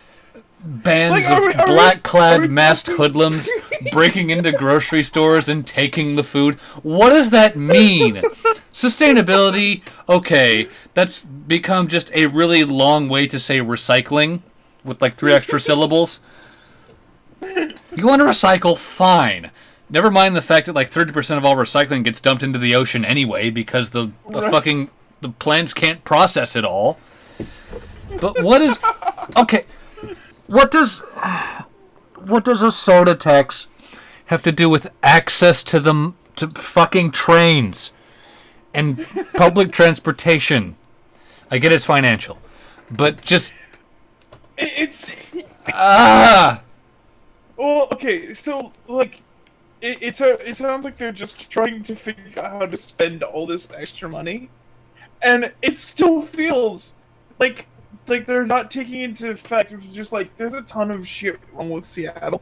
bands Like, of black-clad are we masked talking- hoodlums breaking into grocery stores and taking the food? What does that mean? Sustainability, okay, that's become just a really long way to say recycling with like 3 extra syllables. You want to recycle? Fine. Never mind the fact that like 30% of all recycling gets dumped into the ocean anyway because the plants can't process it all. But what is okay? What does a soda tax have to do with access to fucking trains and public transportation? I get it's financial, but just It's ah. well, okay. So like, it sounds like they're just trying to figure out how to spend all this extra money, and it still feels like they're not taking into effect of just like there's a ton of shit wrong with Seattle.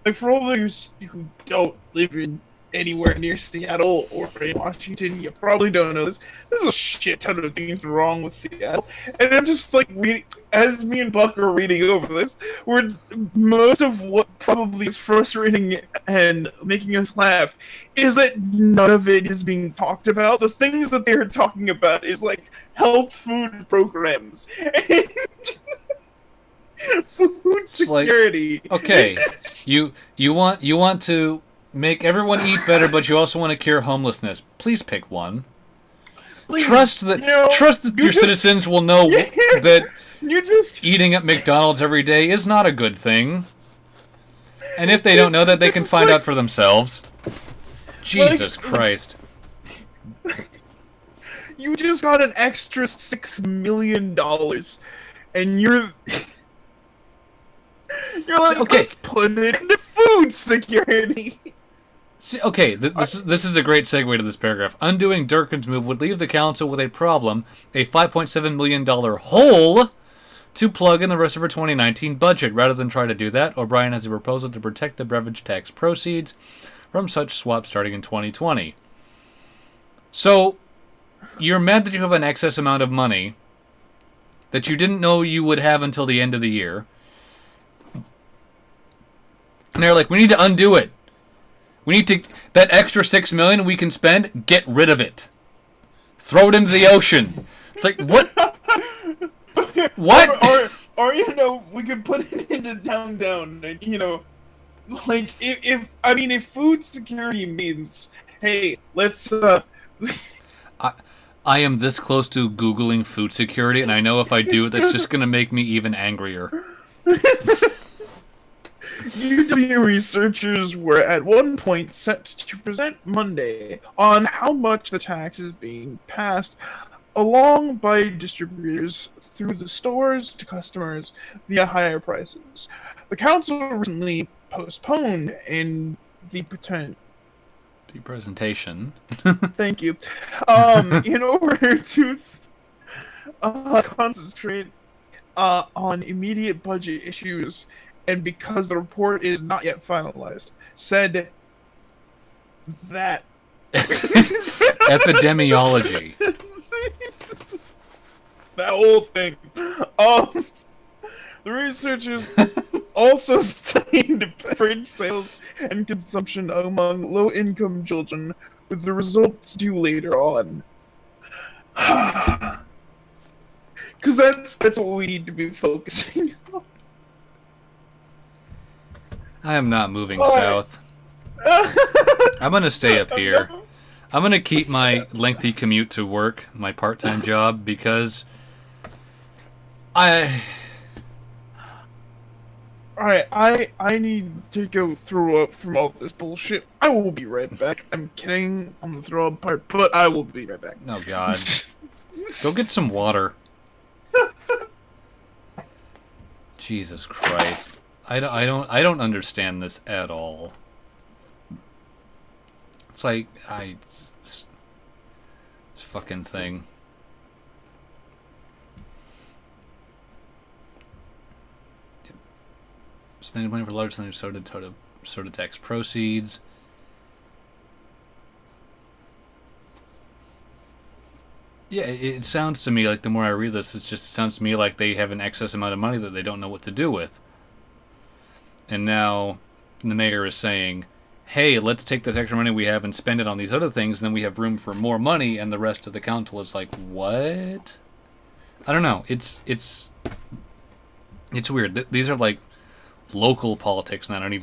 Like for all those who don't live in anywhere near Seattle or in Washington, you probably don't know this. There's a shit ton of things wrong with Seattle, and I'm just like reading as me and Buck are reading over this. Where most of what probably is frustrating and making us laugh is that none of it is being talked about. The things that they're talking about is like health food programs and food security. Like, okay, you want to make everyone eat better, but you also want to cure homelessness. Please pick one. Please, Trust that your citizens will know that you just eating at McDonald's every day is not a good thing. And if they don't know that, they can find out for themselves. Jesus Christ. You just got an extra $6 million, and you're like, okay, let's put it into food security. See, okay, this is a great segue to this paragraph. Undoing Durkin's move would leave the council with a problem, a $5.7 million hole to plug in the rest of her 2019 budget. Rather than try to do that, O'Brien has a proposal to protect the beverage tax proceeds from such swaps starting in 2020. So, you're mad that you have an excess amount of money that you didn't know you would have until the end of the year. And they're like, we need to undo it. We need to, that extra $6 million we can spend, get rid of it. Throw it into the ocean. It's like, what? What? Or we could put it into downtown, and like if food security means, hey, let's I am this close to Googling food security, and I know if I do it, that's just going to make me even angrier. UW researchers were at one point set to present Monday on how much the tax is being passed along by distributors through the stores to customers via higher prices. The council recently postponed the presentation. Thank you. In order to concentrate on immediate budget issues, and because the report is not yet finalized, said that Epidemiology. That whole thing. The researchers also studied beverage sales and consumption among low-income children, with the results due later on. Because that's what we need to be focusing on. I am not moving south. I'm going to stay up here. I'm going to keep my lengthy commute to work, my part-time job, because Alright, I need to go throw up from all this bullshit. I will be right back. I'm kidding on the throw up part, but I will be right back. oh god. Go get some water. Jesus Christ. I don't understand this at all. It's like, this fucking thing. Spending money for large than soda tax proceeds. Yeah, it sounds to me like the more I read this, it sounds to me like they have an excess amount of money that they don't know what to do with. And now the mayor is saying, hey, let's take this extra money we have and spend it on these other things, and then we have room for more money, and the rest of the council is like, what? I don't know. It's weird. These are like local politics, and I don't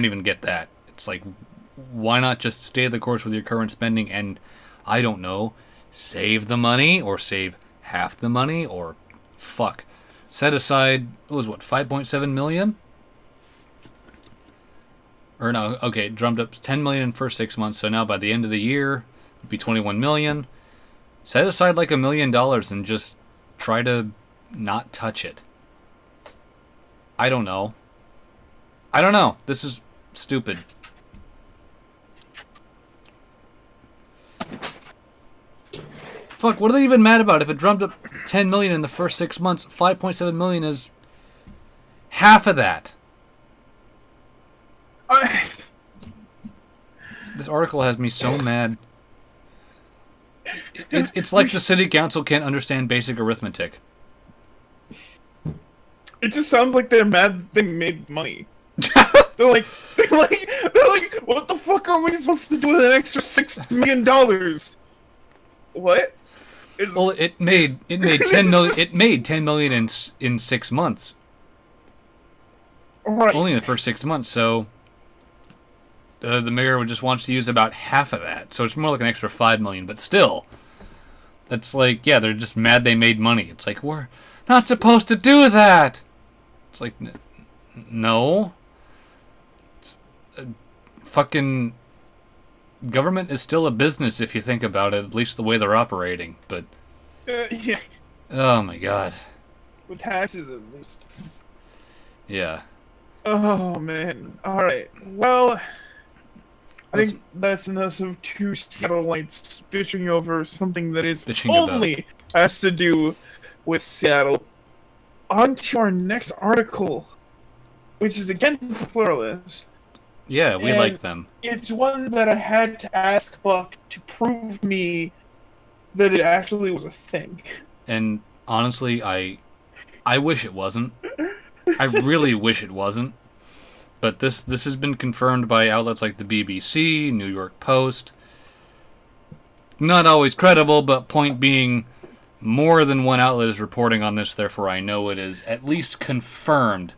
even get that. It's like, why not just stay the course with your current spending and, I don't know, save the money, or save half the money, or fuck, set aside, it was what, 5.7 million? Or no, okay, drummed up 10 million in the first 6 months, so now by the end of the year, it'd be 21 million. Set aside like $1 million and just try to not touch it. I don't know. This is stupid. Fuck, what are they even mad about? If it drummed up 10 million in the first 6 months, 5.7 million is half of that. This article has me so mad. It's like the city council can't understand basic arithmetic. It just sounds like they're mad they made money. they're like, what the fuck are we supposed to do with an extra $6 million? What? Well, it made 10 million. It made 10 million in 6 months. Right. Only in the first 6 months. So the mayor just wants to use about half of that. So it's more like an extra 5 million. But still, that's like, yeah, they're just mad they made money. It's like, we're not supposed to do that. It's like, no. Fucking government is still a business if you think about it, at least the way they're operating. But yeah. Oh my god. With taxes at least. Yeah. Oh man. Alright. Well, I think that's enough of two Seattleites fishing over something that is only has to do with Seattle. On to our next article, which is again for Pluralist. Yeah, we like them. It's one that I had to ask Buck to prove me that it actually was a thing. And honestly, I wish it wasn't. I really wish it wasn't. But this has been confirmed by outlets like the BBC, New York Post. Not always credible, but point being, more than one outlet is reporting on this, therefore I know it is at least confirmed.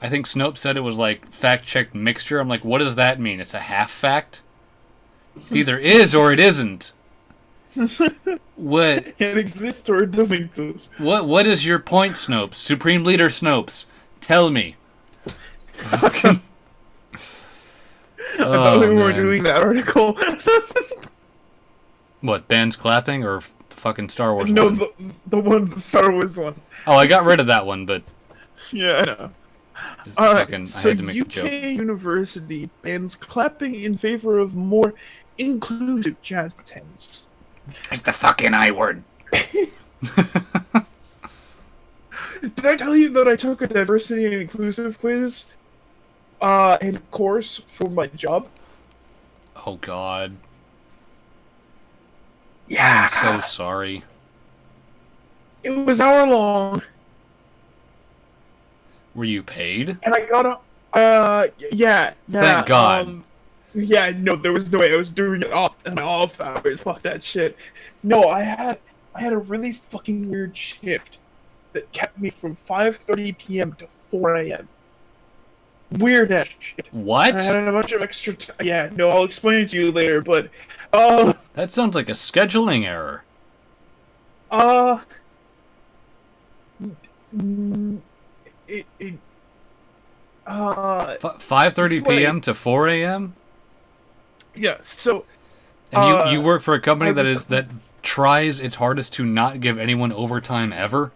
I think Snopes said it was like fact-checked mixture. I'm like, what does that mean? It's a half fact? It either is or it isn't. What? It exists or it doesn't exist. What is your point, Snopes? Supreme Leader Snopes. Tell me. Fucking. I thought we were doing that article. What, bands clapping or the fucking Star Wars no, one? No, the one, the Star Wars one. Oh, I got rid of that one, but... Yeah, I know. Alright, so I had to make UK the joke. University bans clapping in favor of more inclusive jazz hands. It's the fucking I word. Did I tell you that I took a diversity and inclusive quiz and course for my job? Oh god. Yeah. I'm so sorry. It was hour long. Were you paid? And I got yeah. Thank God. Yeah, no, there was no way I was doing it off hours. Fuck that shit. No, I had a really fucking weird shift that kept me from 5:30 p.m. to 4 a.m. Weird ass shit. What? I had a bunch of extra yeah, no, I'll explain it to you later, but that sounds like a scheduling error. 5:30 p.m. to 4 a.m. Yeah, so and you work for a company that tries its hardest to not give anyone overtime ever?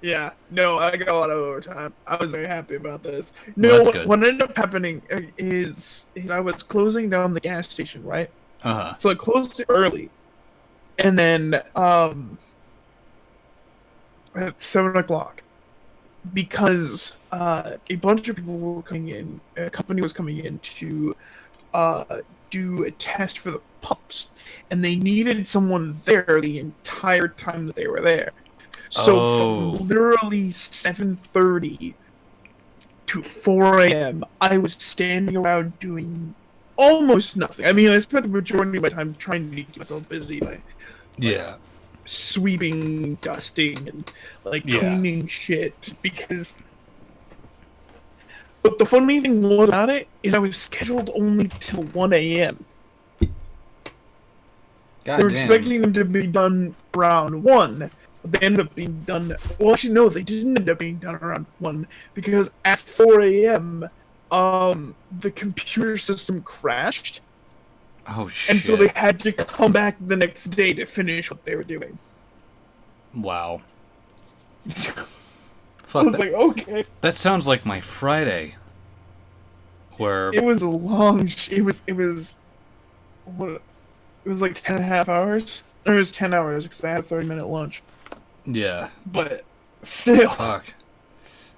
Yeah, no, I got a lot of overtime. I was very happy about this. Well, No, that's what, good. what ended up happening is I was closing down the gas station, right? Uh-huh. So I closed it early, and then at 7 o'clock, because a bunch of people were coming in, a company was coming in to do a test for the pumps, and they needed someone there the entire time that they were there. So from Oh. literally 7:30 to 4 a.m., I was standing around doing almost nothing. I mean, I spent the majority of my time trying to keep myself busy by like Yeah. sweeping, dusting, and like Yeah. cleaning shit. Because, but the funny thing was about it is I was scheduled only till 1 a.m. They God were damn. expecting them to be done around 1. But they ended up being done. Well, actually, no, they didn't end up being done around 1 because at 4 a.m., the computer system crashed, Oh and so they shit. had to come back the next day to finish what they were doing. Wow. I Fuck was that. like, okay. That sounds like my Friday. Where It was a long. It was what? It was like 10.5 hours. Or it was 10 hours because I had a 30-minute lunch. yeah. But still, Fuck.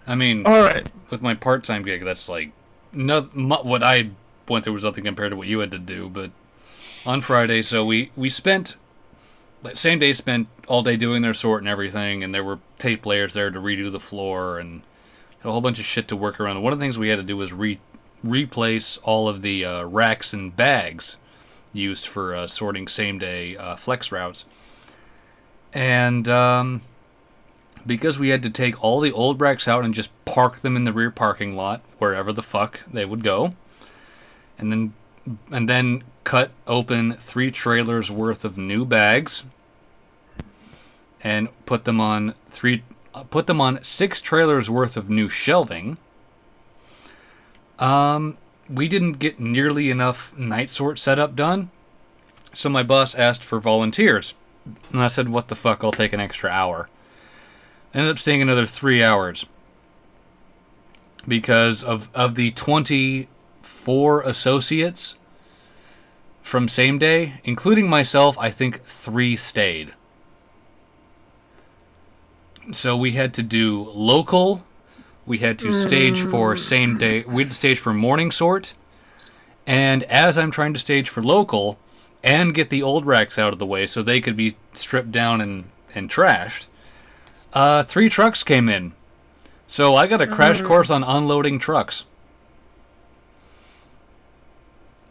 I mean, all right. with my part-time gig, that's like what I went through was nothing compared to what you had to do. But on Friday, so we spent same day spent all day doing their sort and everything, and there were tape layers there to redo the floor and a whole bunch of shit to work around. One of the things we had to do was replace all of the racks and bags used for sorting same day flex routes, and because we had to take all the old racks out and just park them in the rear parking lot wherever the fuck they would go, and then cut open 3 trailers worth of new bags and put them on 6 trailers worth of new shelving. We didn't get nearly enough night sort setup done, so my boss asked for volunteers, and I said, "What the fuck? I'll take an extra hour." Ended up staying another 3 hours because of the 24 associates from same day, including myself. I think 3 stayed. So we had to do local. We had to stage for same day. We had to stage for morning sort. And as I'm trying to stage for local and get the old racks out of the way so they could be stripped down and trashed, 3 trucks came in. So I got a crash course on unloading trucks.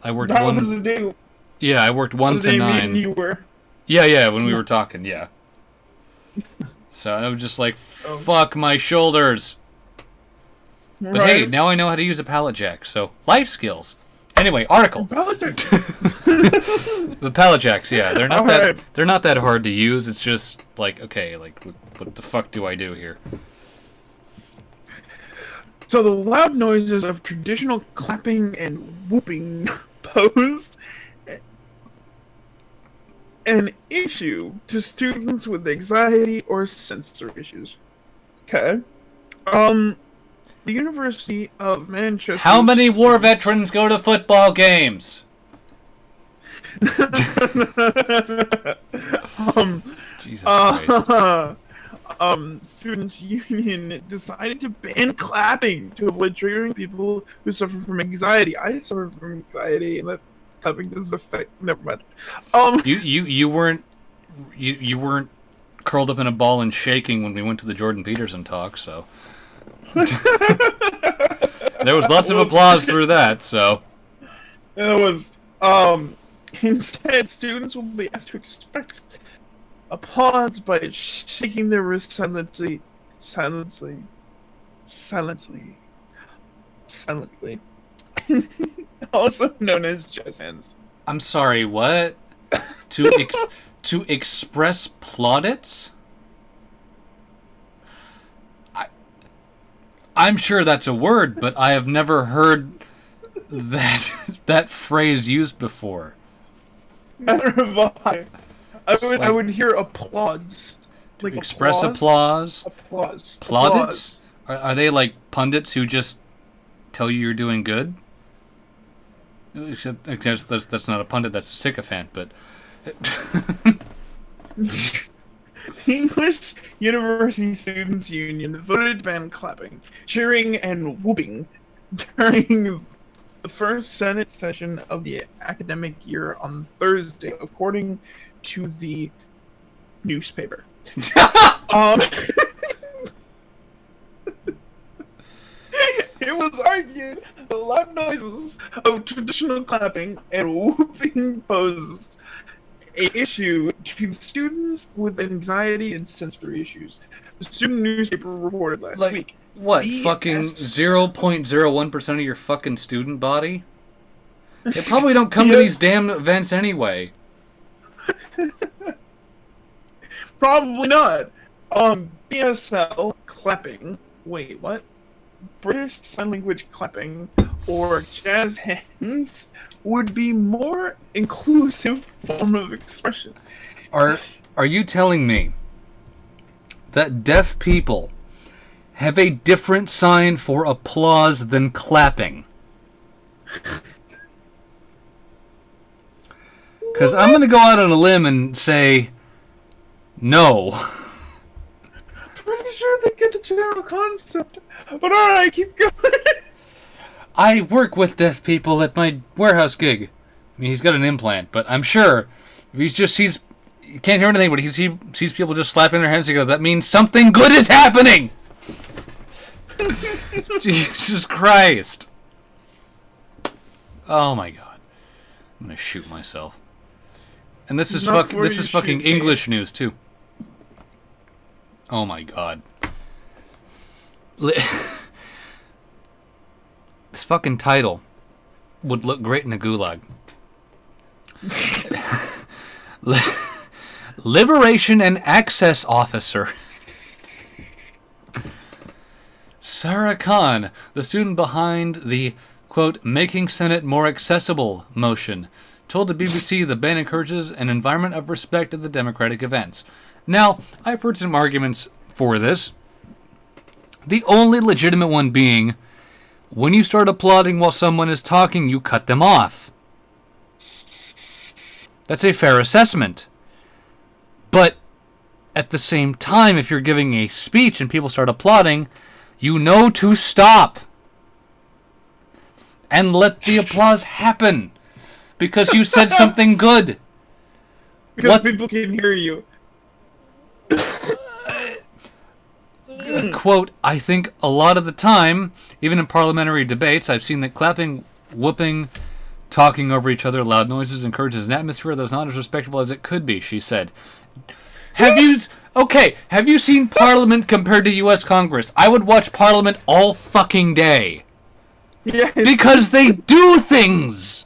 I worked That one. was the day. Yeah, I worked 1 The to day me and 9. you were. Yeah, when we were talking, yeah. So I was just like, fuck my shoulders. But Right. hey, now I know how to use a pallet jack, so life skills. Anyway, article. The pallet jacks, yeah, they're not Alright. they're not that hard to use. It's just like, okay, like what the fuck do I do here? So the loud noises of traditional clapping and whooping pose an issue to students with anxiety or sensory issues. Okay. The University of Manchester. How many war veterans go to football games? Jesus Christ. Students' union decided to ban clapping to avoid triggering people who suffer from anxiety. I suffer from anxiety, and that clapping does affect. Never mind. You weren't curled up in a ball and shaking when we went to the Jordan Peterson talk, so there was lots of applause through that. So it was instead, students will be asked to express applause by shaking their wrists silently, also known as jazz hands. I'm sorry, what? To express plaudits? I'm sure that's a word, but I have never heard that phrase used before. Neither have I. I would hear applauds. like express applause. Applause. Plaudits? Are they like pundits who just tell you you're doing good? Except that's not a pundit, that's a sycophant, but... English University Students' Union voted to ban clapping, cheering, and whooping during the first Senate session of the academic year on Thursday, according to the newspaper. It was argued the loud noises of traditional clapping and whooping posed an issue to students with anxiety and sensory issues. The student newspaper reported last week. What, fucking 0.01% of your fucking student body? They probably don't come to these damn events anyway. Probably not. BSL clapping. Wait, what? British Sign Language clapping or jazz hands would be more inclusive form of expression. Are you telling me that deaf people have a different sign for applause than clapping? Because I'm going to go out on a limb and say no. Pretty sure they get the general concept. But alright, keep going. I work with deaf people at my warehouse gig. I mean, he's got an implant, but I'm sure if he can't hear anything, but he sees people just slapping their hands together, that means something good is happening! Jesus Christ. Oh my god. I'm gonna shoot myself. And this is fucking English news too. Oh my god. This fucking title would look great in a gulag. Liberation and Access Officer. Sarah Khan, the student behind the, quote, Making Senate More Accessible motion, told the BBC the ban encourages an environment of respect at the democratic events. Now, I've heard some arguments for this. The only legitimate one being, when you start applauding while someone is talking, you cut them off. That's a fair assessment. But at the same time, if you're giving a speech and people start applauding, you know to stop. And let the applause happen. Because you said something good. Because people can hear you. Quote, I think a lot of the time, even in parliamentary debates, I've seen that clapping, whooping, talking over each other, loud noises encourages an atmosphere that's not as respectable as it could be, she said. Have you seen Parliament compared to U.S. Congress? I would watch Parliament all fucking day. Yes. Because they do things!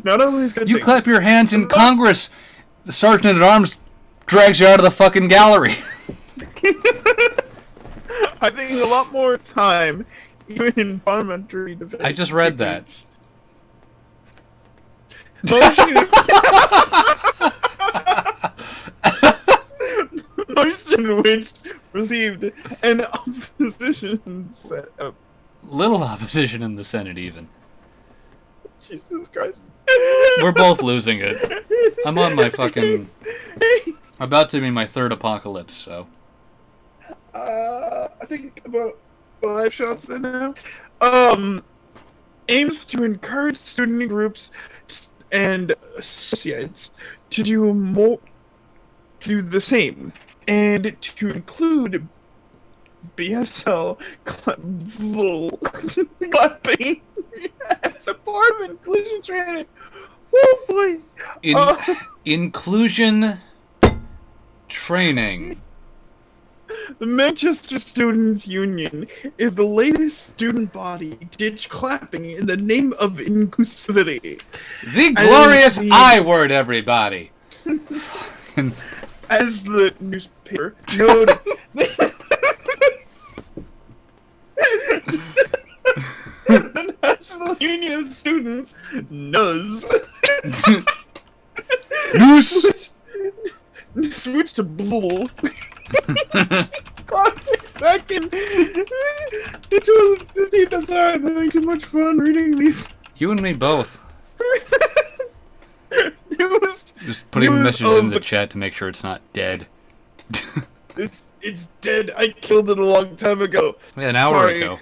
Not always good You things. clap your hands in Congress, the Sergeant-at-Arms drags you out of the fucking gallery. I think a lot more time, even in parliamentary debates. I just read that. Motion which received an opposition set up. Little opposition in the Senate, even. Jesus Christ. We're both losing it. I'm on my fucking... About to be my third apocalypse, so... I think about 5 shots in now. Aims to encourage student groups and associates to do the same, and to include BSL clapping as a part of inclusion training. Oh boy! Inclusion training. The Manchester Students' Union is the latest student body ditch clapping in the name of inclusivity. The glorious I word, everybody. As the newspaper noted, the National Union of Students knows. News. switch to Blue. Back in 2015, I'm sorry, I'm having too much fun reading these. You and me both. News, Just putting news messages of in the chat to make sure it's not dead. It's dead. I killed it a long time ago. Yeah, an hour Sorry. ago.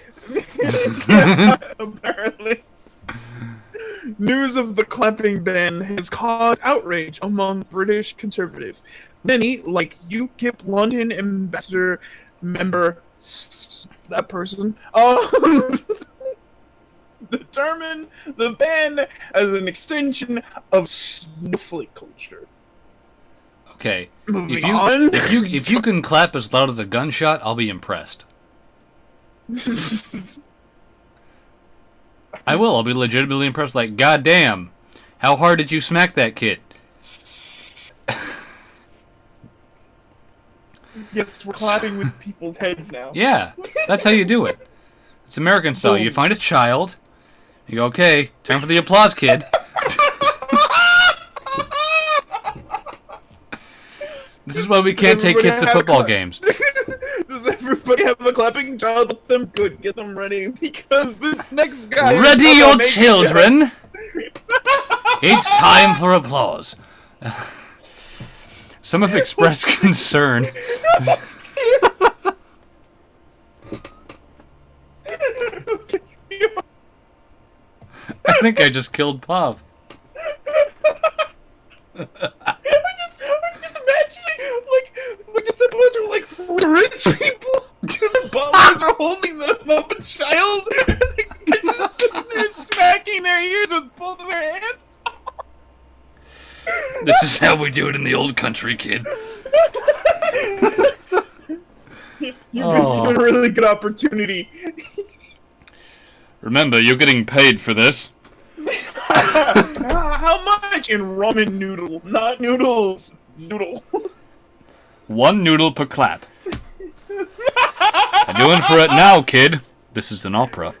Yeah, apparently. News of the clapping ban has caused outrage among British conservatives. Many, like UKIP London ambassador member, that person, determine the ban as an extension of snowflake culture. Okay. Moving on. If you can clap as loud as a gunshot, I'll be impressed. I will. I'll be legitimately impressed. Like, goddamn, how hard did you smack that kid? Yes, we're clapping with people's heads now. Yeah, that's how you do it. It's American style. You find a child. You go, okay, time for the applause, kid. This is why we can't take kids to football games. Does everybody have a clapping child with them? Good, get them ready, because this next guy Ready is your children! It's time for applause. Some have expressed concern. I think I just killed Pav. I'm just imagining, like it's a bunch of, like, rich people, and the butlers are holding up a child, and the guys just sitting there smacking their ears with both of their hands. This is how we do it in the old country, kid. You've been given a really good opportunity. Remember, you're getting paid for this. How much in ramen noodle? Not noodles. Noodle. 1 noodle per clap. I'm doing for it now, kid. This is an opera.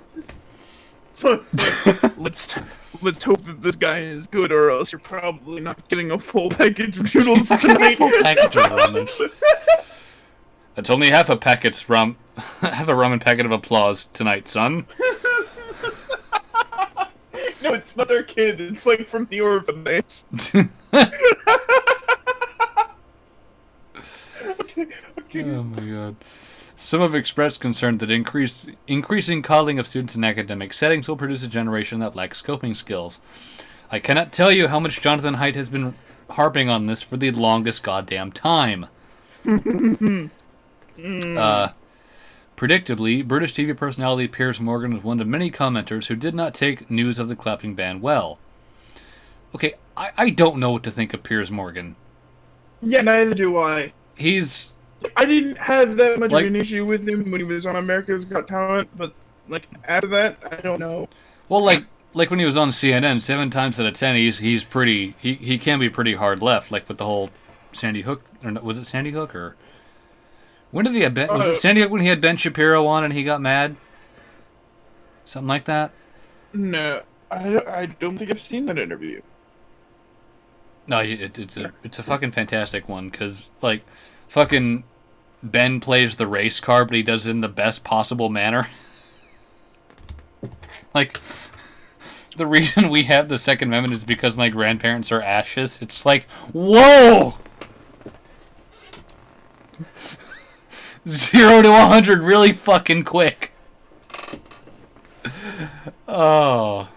So, let's hope that this guy is good, or else you're probably not getting a full package of noodles tonight. Full package of ramen. That's only half a packet's half a ramen packet of applause tonight, son. No, it's not their kid. It's like from the orphanage. Okay. Oh my god. Some have expressed concern that increasing coddling of students in academic settings will produce a generation that lacks coping skills. I cannot tell you how much Jonathan Haidt has been harping on this for the longest goddamn time. Predictably, British TV personality Piers Morgan was one of many commenters who did not take news of the clapping ban well. Okay, I don't know what to think of Piers Morgan. Yeah, neither do I. I didn't have that much of an issue with him when he was on America's Got Talent, but, like, after that, I don't know. Well, like when he was on CNN, 7 times out of 10, he's pretty. He can be pretty hard left, like with the whole Sandy Hook. Or was it Sandy Hook or? When did he have Ben? Was it Sandy Hook when he had Ben Shapiro on and he got mad? Something like that. No, I don't think I've seen that interview. No, it's a fucking fantastic one because like fucking Ben plays the race car, but he does it in the best possible manner. Like the reason we have the Second Amendment is because my grandparents are ashes. It's like, whoa. 0 to 100 really fucking quick. Oh.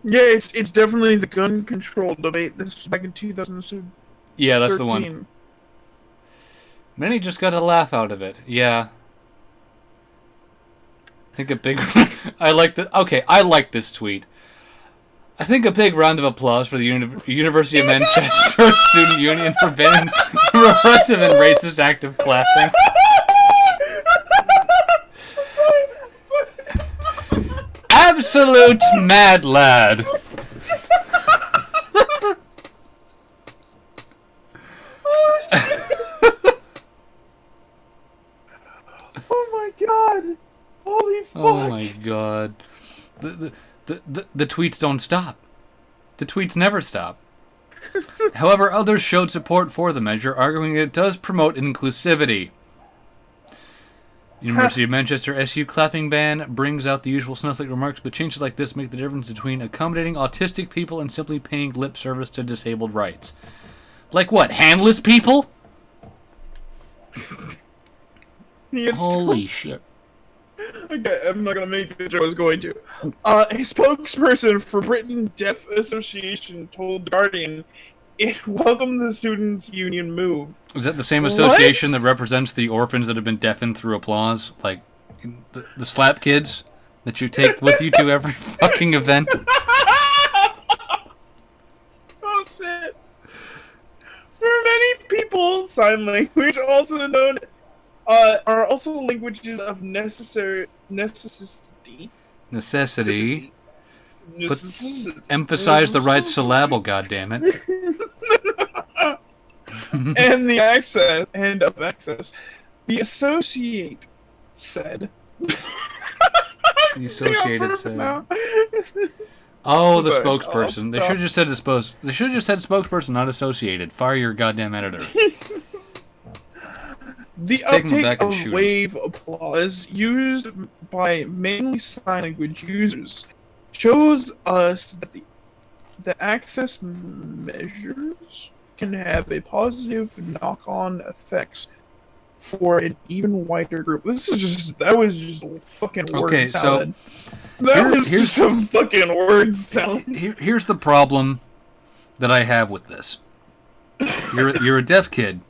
Yeah, it's definitely the gun control debate. This was back in 2013. Yeah, that's the one. Many just got a laugh out of it. Yeah. I think a big... I like this tweet. I think a big round of applause for the University of Manchester Student Union for banning the repressive and racist act of clapping. Absolute mad lad. Oh my god! Holy fuck! Oh my god. The tweets don't stop. The tweets never stop. However, others showed support for the measure, arguing it does promote inclusivity. University of Manchester SU clapping ban brings out the usual snowflake remarks, but changes like this make the difference between accommodating autistic people and simply paying lip service to disabled rights. Like what, handless people? Holy shit. Okay, I'm not gonna make the joke I was going to. A spokesperson for Britain Deaf Association told The Guardian it welcomed the students' union move. Is that the same association that represents the orphans that have been deafened through applause? Like, the slap kids that you take with you to every fucking event? Oh shit. For many people, sign language, also known, are also languages of necessity. Emphasize the right syllable, goddammit. And the access of access. The associate said. The associated said. Oh, the spokesperson. They should have just said They should have just said spokesperson, not associated. Fire your goddamn editor. The uptake of wave applause used by mainly sign language users shows us that the access measures can have a positive knock-on effects for an even wider group. That was just a fucking word salad. That was just a fucking word salad. Here's the problem that I have with this. You're a deaf kid.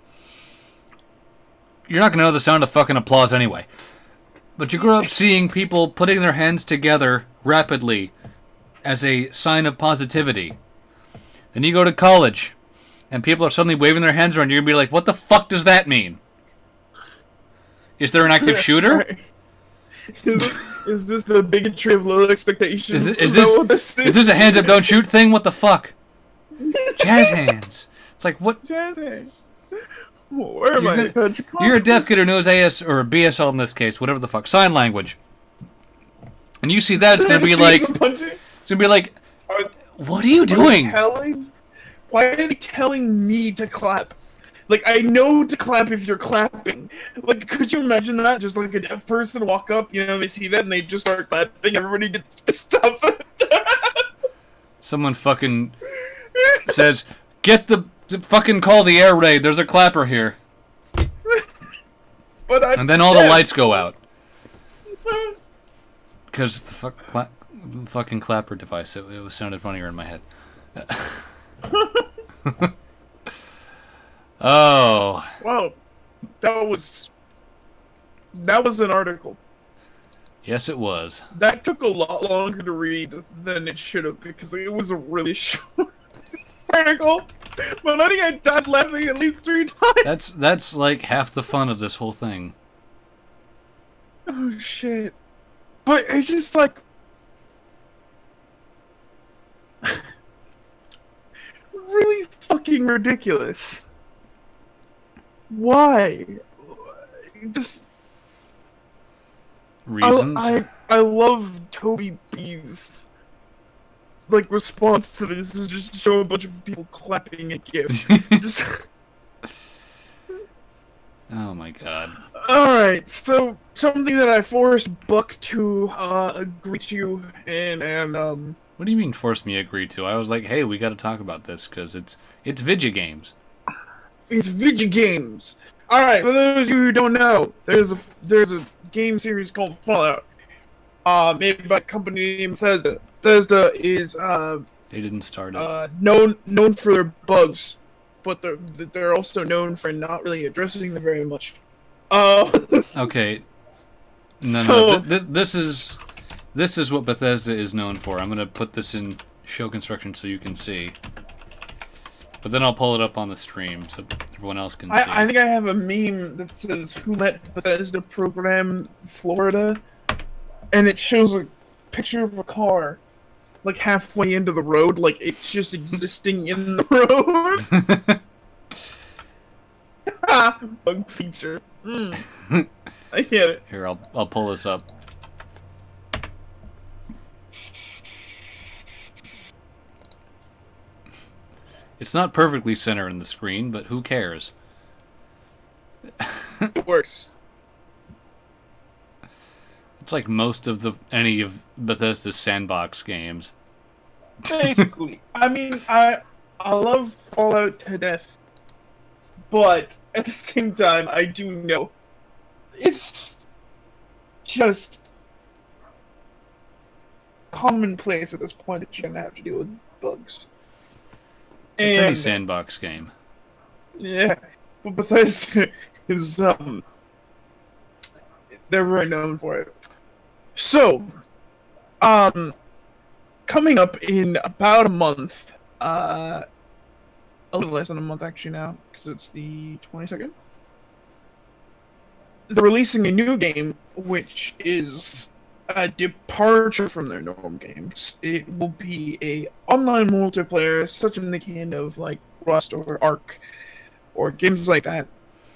You're not going to know the sound of fucking applause anyway. But you grew up seeing people putting their hands together rapidly as a sign of positivity. Then you go to college, and people are suddenly waving their hands around. You're going to be like, what the fuck does that mean? Is there an active shooter? Is this the bigotry of low expectations? Is this a hands up don't shoot thing? What the fuck? Jazz hands. It's like, what? Jazz hands. Where am I? You're a deaf kid who knows AS or BSL in this case, whatever the fuck, sign language, and you see that, it's gonna be like, what are you doing? Why are they telling me to clap? Like, I know to clap if you're clapping. Like, could you imagine that? Just like a deaf person walk up, they see that and they just start clapping. Everybody gets pissed off. Someone fucking says, fucking call the air raid. There's a clapper here. And then all the lights go out. Because the fucking clapper device. It sounded funnier in my head. Oh. Wow. That was an article. Yes, it was. That took a lot longer to read than it should have because it was a really short article. But I think I died laughing at least 3 times. That's like half the fun of this whole thing. Oh shit. But it's just like really fucking ridiculous. Why? Just reasons. I love Toby B's response to this is just show a bunch of people clapping at gifts. Oh my god. Alright, so something that I forced Buck to agree to and What do you mean forced me to agree to? I was like, hey, we gotta talk about this because it's video games. It's video games. Alright, for those of you who don't know, there's a game series called Fallout. Made by a company named Bethesda. Bethesda is they didn't start it. Known for their bugs, but they're also known for not really addressing them very much. Okay. No. This is what Bethesda is known for. I'm gonna put this in show construction so you can see. But then I'll pull it up on the stream so everyone else can see. I think I have a meme that says, "Who let Bethesda program Florida?" And it shows a picture of a car, halfway into the road, it's just existing in the road. Bug feature. I get it. Here, I'll pull this up. It's not perfectly center in the screen, but who cares? It works. It's like most of any of Bethesda's sandbox games. Basically, I mean, I love Fallout to death, but at the same time, I do know it's just commonplace at this point that you're gonna have to deal with bugs. It's any And sandbox game. yeah, but Bethesda is they're very known for it. So, coming up in about a month, a little less than a month actually now, because it's the 22nd. They're releasing a new game, which is a departure from their normal games. It will be a online multiplayer, such in the kind of like Rust or Ark or games like that.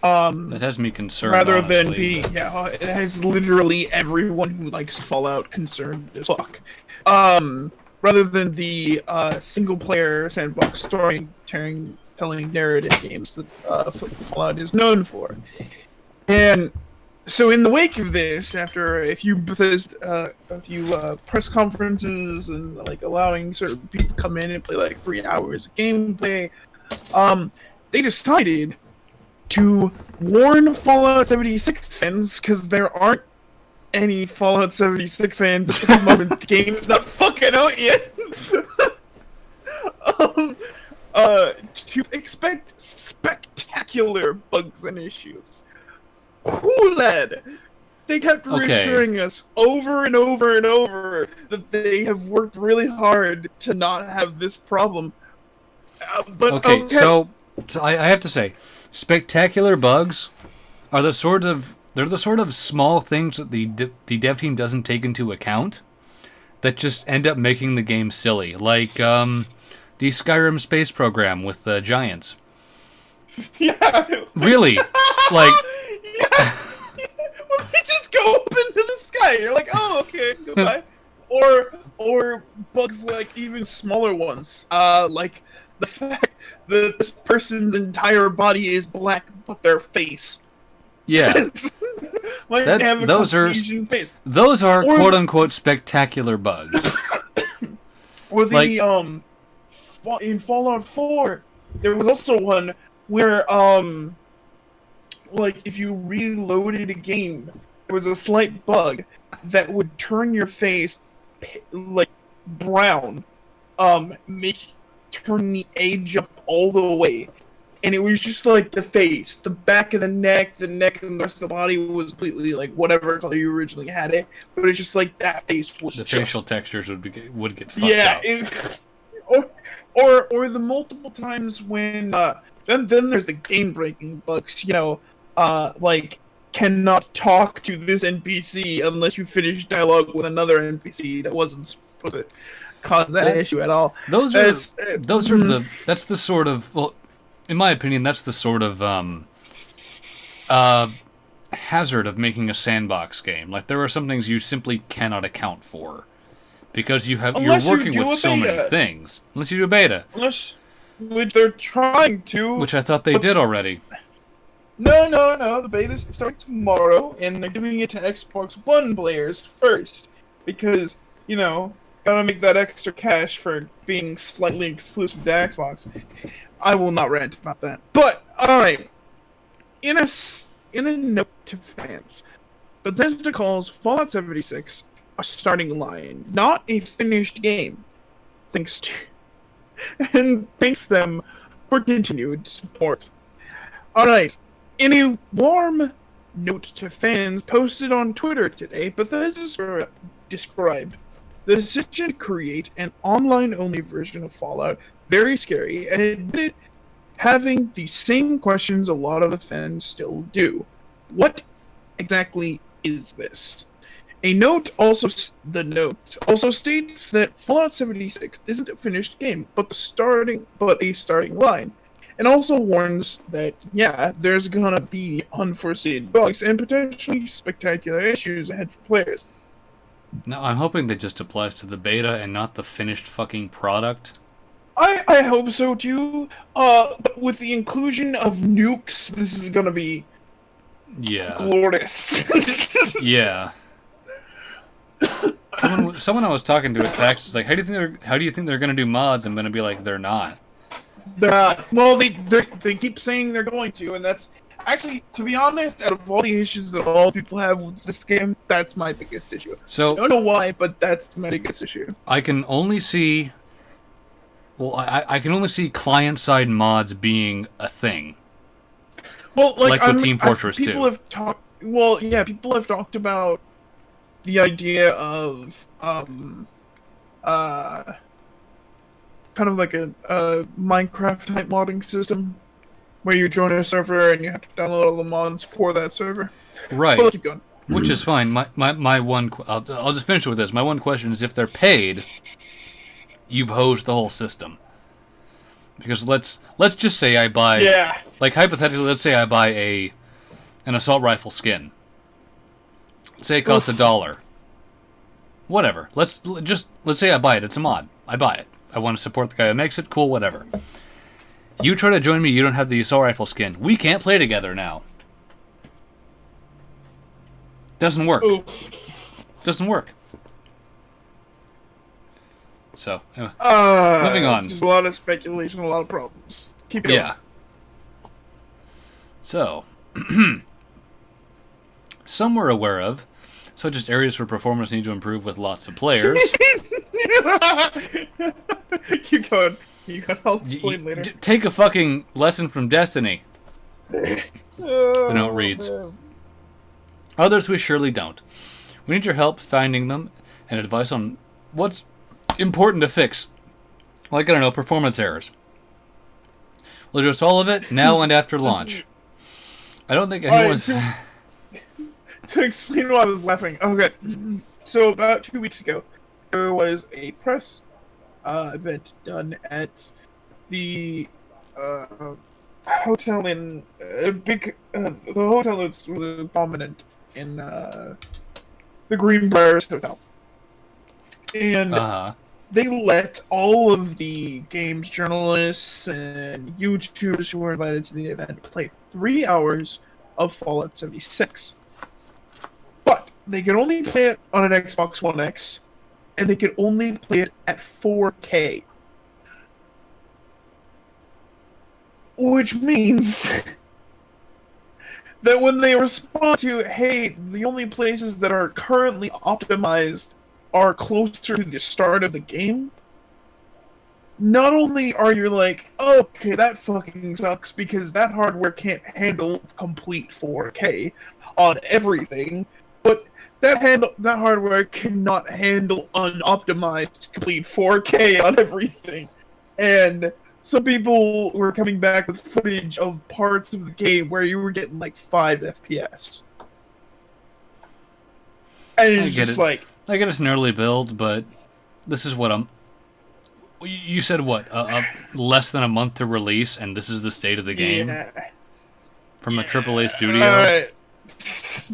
That has me concerned. Rather honestly. than be, yeah, it has literally everyone who likes Fallout concerned as fuck. Rather than the single-player sandbox storytelling narrative games that Fallout is known for. And so, in the wake of this, after a few press conferences and like allowing certain people to come in and play like 3 hours of gameplay, they decided to warn Fallout 76 fans, because there aren't any Fallout 76 fans at the moment. The game is not fucking out yet. To expect spectacular bugs and issues. Cool, lad. They kept reassuring us over and over and over that they have worked really hard to not have this problem. Okay, so I have to say, spectacular bugs are the sort of small things that the dev team doesn't take into account that just end up making the game silly, like the Skyrim space program with the giants. Yeah. Really, like. Yeah. Well, they just go up into the sky. You're like, oh, okay, goodbye. Or bugs like even smaller ones. Like the fact that this person's entire body is black, but their face. Yeah. Like they have a Caucasian face. Those are quote unquote spectacular bugs. Or the in Fallout 4, there was also one where like if you reloaded a game, there was a slight bug that would turn your face like brown, turn the age up all the way, and it was just like the face, the back of the neck, and the rest of the body was completely like whatever color you originally had it, but it's just like that face was the just, facial textures would get fucked up. Or the multiple times when then there's the game breaking bugs, like cannot talk to this NPC unless you finish dialogue with another NPC that wasn't supposed to cause that issue at all. That's the sort of, well, in my opinion, that's the sort of hazard of making a sandbox game. Like, there are some things you simply cannot account for because you're working with so many things. Unless you do beta, which they're trying to, which I thought they did already. No. The beta starts tomorrow, and they're doing it to Xbox One players first because gotta make that extra cash for being slightly exclusive to Xbox. I will not rant about that. But alright, in a note to fans, Bethesda calls Fallout 76 a starting line, not a finished game. And thanks them for continued support. Alright, in a warm note to fans posted on Twitter today, Bethesda described the decision to create an online-only version of Fallout very scary, and admitted having the same questions a lot of the fans still do. What exactly is this? The note also states that Fallout 76 isn't a finished game, but a starting line, and also warns that there's gonna be unforeseen bugs and potentially spectacular issues ahead for players. No, I'm hoping that just applies to the beta and not the finished fucking product. I hope so too. But with the inclusion of nukes, this is gonna be Yeah. glorious. Yeah. Someone I was talking to at PAX was like, how do you think they're gonna do mods? I'm gonna be like, they're not. Well, they keep saying they're going to, and that's actually, to be honest, out of all the issues that all people have with this game, that's my biggest issue. I So don't know why, but that's my biggest issue. I can only see. Well, I can only see client-side mods being a thing. Well, Like with Team Fortress 2. People have talked. Well, yeah, people have talked about the idea of kind of like a Minecraft type modding system where you join a server and you have to download all the mods for that server. Right. But let's keep going. Which is fine. My one. I'll just finish with this. My one question is, if they're paid, you've hosed the whole system. Because let's just say I buy. Yeah. Like hypothetically, let's say I buy an assault rifle skin. Say it costs $1. Whatever. Let's say I buy it. It's a mod. I buy it. I want to support the guy who makes it. Cool. Whatever. You try to join me. You don't have the assault rifle skin. We can't play together now. Doesn't work. Oof. Doesn't work. So, moving on. Just a lot of speculation, a lot of problems. Keep it Yeah. So, some we're aware of, such as areas where performance need to improve with lots of players. Keep going. You got. I'll explain later. Take a fucking lesson from Destiny. The note reads. Man. Others we surely don't. We need your help finding them and advice on what's important to fix. Like, I don't know, performance errors. We'll address all of it now and after launch. I don't think anyone's... To explain why I was laughing. Okay. So about 2 weeks ago, there was a press event done at the hotel in the hotel that's really prominent in the Greenbriers Hotel, and they let all of the games journalists and YouTubers who were invited to the event play 3 hours of Fallout 76. But they could only play it on an Xbox One X, and they could only play it at 4K. Which means that when they respond to, hey, the only places that are currently optimized are closer to the start of the game, not only are you like, oh, okay, that fucking sucks because that hardware can't handle complete 4K on everything, but that hardware cannot handle unoptimized complete 4K on everything. And some people were coming back with footage of parts of the game where you were getting like 5 FPS. And it's just like... I get it's an early build, but this is what I'm... You said what? Less than a month to release, and this is the state of the game? Yeah. From a AAA studio?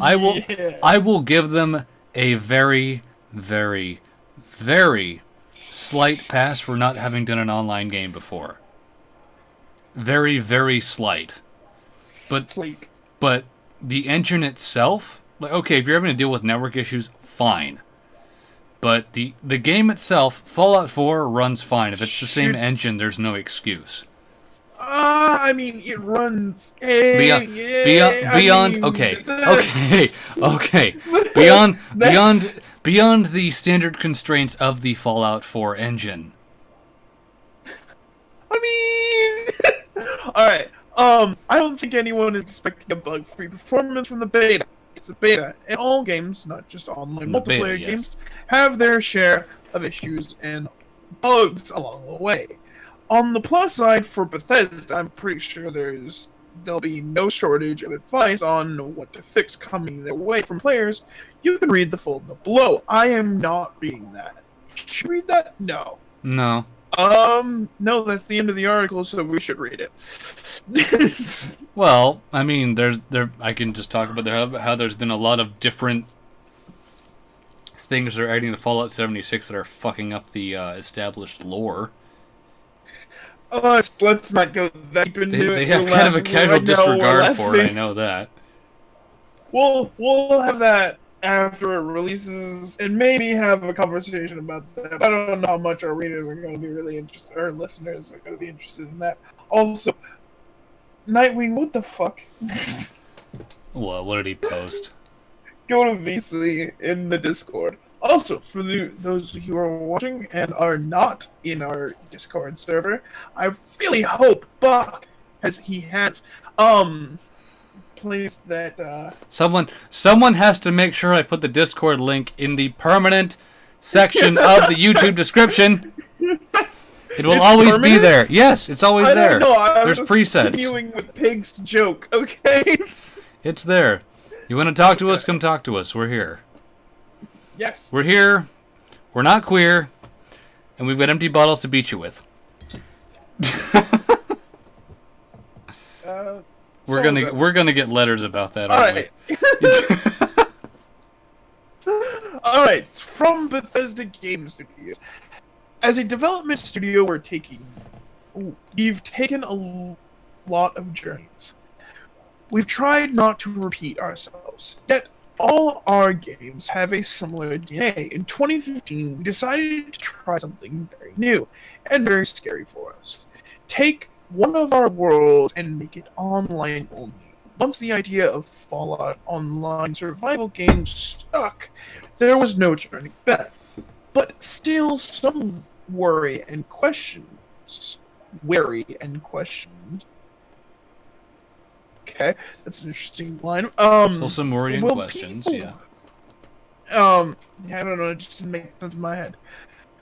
I will give them a very, very, very slight pass for not having done an online game before. Very, very slight. But the engine itself, like, okay, if you're having to deal with network issues, fine. But the game itself, Fallout 4 runs fine. If it's the same engine, there's no excuse. I mean, it runs beyond the standard constraints of the Fallout 4 engine. I mean, all right. I don't think anyone is expecting a bug-free performance from the beta. It's a beta, and all games, not just online multiplayer games, have their share of issues and bugs along the way. On the plus side, for Bethesda, I'm pretty sure there'll be no shortage of advice on what to fix coming their way from players. You can read the full note below. I am not reading that. Should we read that? No. No. No, that's the end of the article, so we should read it. Well, I mean, I can just talk about how there's been a lot of different things that are adding to Fallout 76 that are fucking up the established lore. let's not go that deep into They it. have We're kind of a laugh- casual right now, we're disregard for it, I laughing. know that. We'll have that after it releases, and maybe have a conversation about that. I don't know how much our readers are going to be really interested, or listeners are going to be interested in that. Also, Nightwing, what the fuck? Well, what did he post? Go to VC in the Discord. Also, for those who are watching and are not in our Discord server, I really hope Buck has placed that Someone has to make sure I put the Discord link in the permanent section of the YouTube description. It will It's always be permanent? there. Yes, it's always I there. don't know. I There's was presets. continuing with Pig's joke. Okay. It's there. You want to talk to us? Come talk to us. We're here. Yes. We're here. We're not queer, and we've got empty bottles to beat you with. We're gonna get letters about that, aren't we? All right. From Bethesda Game Studios. As a development studio, we've taken a lot of journeys. We've tried not to repeat ourselves, yet all our games have a similar DNA. In 2015, we decided to try something very new and very scary for us. Take one of our worlds and make it online only. Once the idea of Fallout Online survival games stuck, there was no turning back. But still, some worry and questions. Okay, that's an interesting line. So some worry and questions, yeah. I don't know, it just didn't make sense in my head.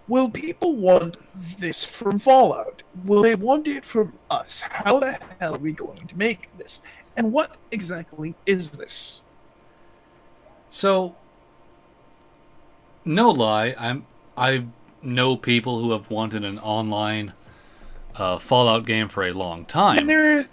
Will people want this from Fallout? Will they want it from us? How the hell are we going to make this? And what exactly is this? So, no lie, I know people who have wanted an online Fallout game for a long time. And that's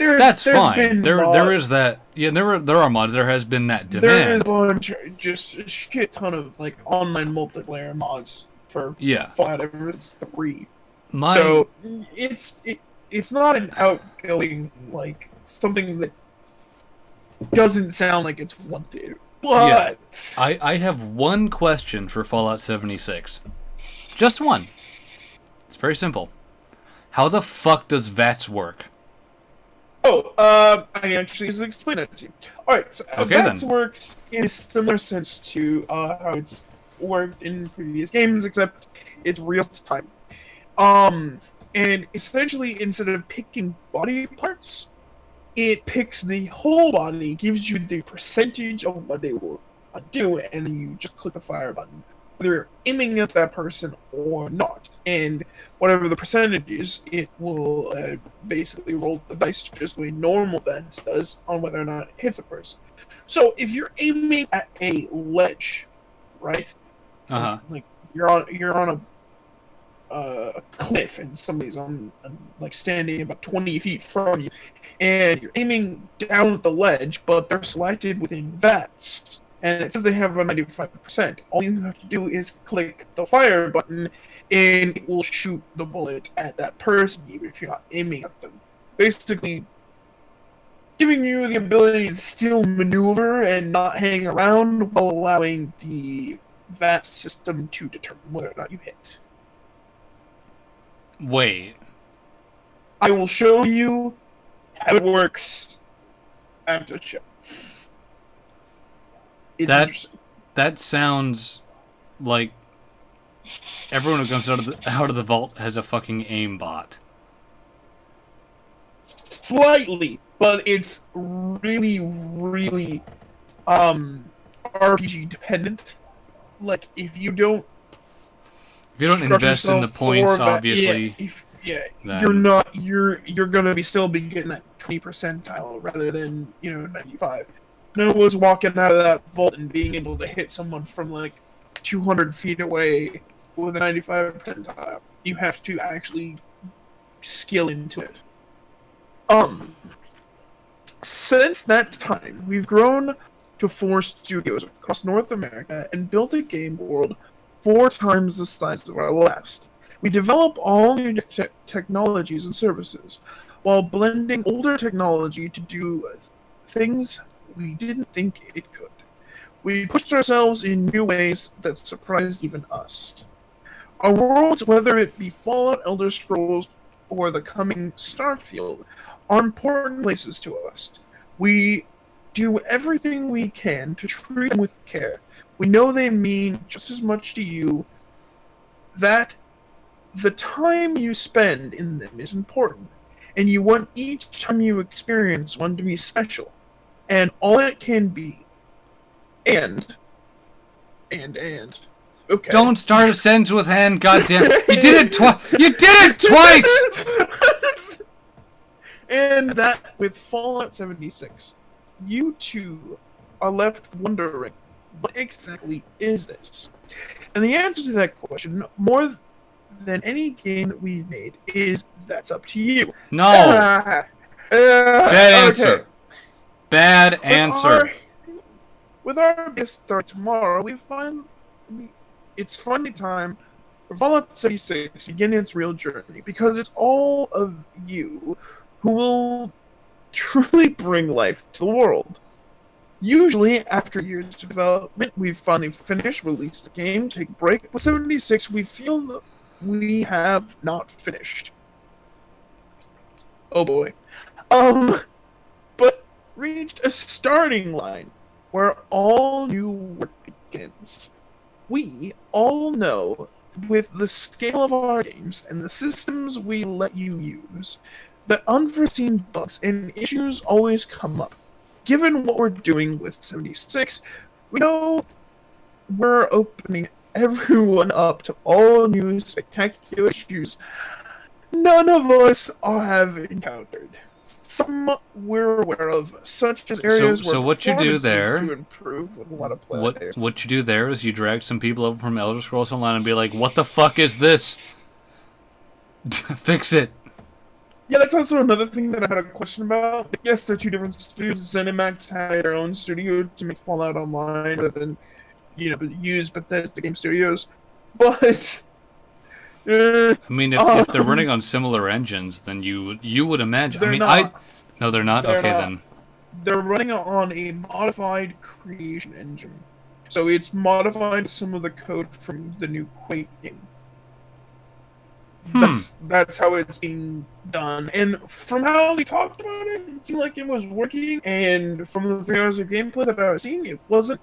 there's fine. There is that. Yeah, there are mods. There has been that demand. There is a bunch, just a shit ton of like online multiplayer mods for Fallout ever since 3. So it's not an outgoing like something that doesn't sound like it's wanted. But I have one question for Fallout 76. Just one. It's very simple. How the fuck does VATS work? I actually just explain it to you. Alright, so VATS then. works in a similar sense to how it's worked in previous games, except it's real time. And essentially, instead of picking body parts, it picks the whole body, gives you the percentage of what they will do, and then you just click the fire button, whether you're aiming at that person or not. And whatever the percentage is, it will basically roll the dice just the way normal VATS does on whether or not it hits a person. So if you're aiming at a ledge, right? Like you're on a cliff and somebody's on like standing about 20 feet from you, and you're aiming down at the ledge, but they're selected within VATS, and it says they have a 95%. All you have to do is click the fire button, and it will shoot the bullet at that person, even if you're not aiming at them. Basically, giving you the ability to still maneuver and not hang around while allowing the VATS system to determine whether or not you hit. Wait. I will show you how it works after the show. It's interesting. That sounds like everyone who comes out of the vault has a fucking aimbot. Slightly, but it's really, really RPG dependent. Like if you don't invest in the points, obviously. You're gonna still be getting that 20 percentile rather than 95. No one's walking out of that vault and being able to hit someone from like 200 feet away with a 95 percentile. You have to actually skill into it. Since that time, we've grown to 4 studios across North America and built a game world 4 times the size of our last. We develop all new technologies and services, while blending older technology to do things we didn't think it could. We pushed ourselves in new ways that surprised even us. Our worlds, whether it be Fallout, Elder Scrolls, or the coming Starfield, are important places to us. We do everything we can to treat them with care. We know they mean just as much to you, that the time you spend in them is important, and you want each time you experience one to be special, and all it can be. And okay. Don't start a sentence with "and." Goddamn, you did it twice. You did it twice. And that with Fallout 76, you too are left wondering, what exactly is this? And the answer to that question, more than any game that we've made, is that's up to you. No. Bad answer. Okay. Bad answer. With our guest start tomorrow, it's finally time for Fallout 76 to begin its real journey, because it's all of you who will truly bring life to the world. Usually, after years of development, we've finally finished, released the game, take a break. With 76, we feel that we have not finished. Oh boy. But reached a starting line where all new work begins. We all know, with the scale of our games and the systems we let you use, that unforeseen bugs and issues always come up. Given what we're doing with 76, we know we're opening everyone up to all new spectacular issues none of us have encountered. Some we're aware of, such as areas So where what you do performance there? needs to improve with a lot of players. What you do there is you drag some people over from Elder Scrolls Online and be like, "What the fuck is this? Fix it." Yeah, that's also another thing that I had a question about. Yes, they're two different studios. ZeniMax had their own studio to make Fallout Online, rather than use Bethesda Game Studios. But I mean, if they're running on similar engines, then you would imagine. they're I mean, not. no, they're not. They're Okay, not. then. They're running on a modified creation engine, so it's modified some of the code from the new Quake game. That's how it's being done, and from how they talked about it, it seemed like it was working. And from the 3 hours of gameplay that I was seeing, it wasn't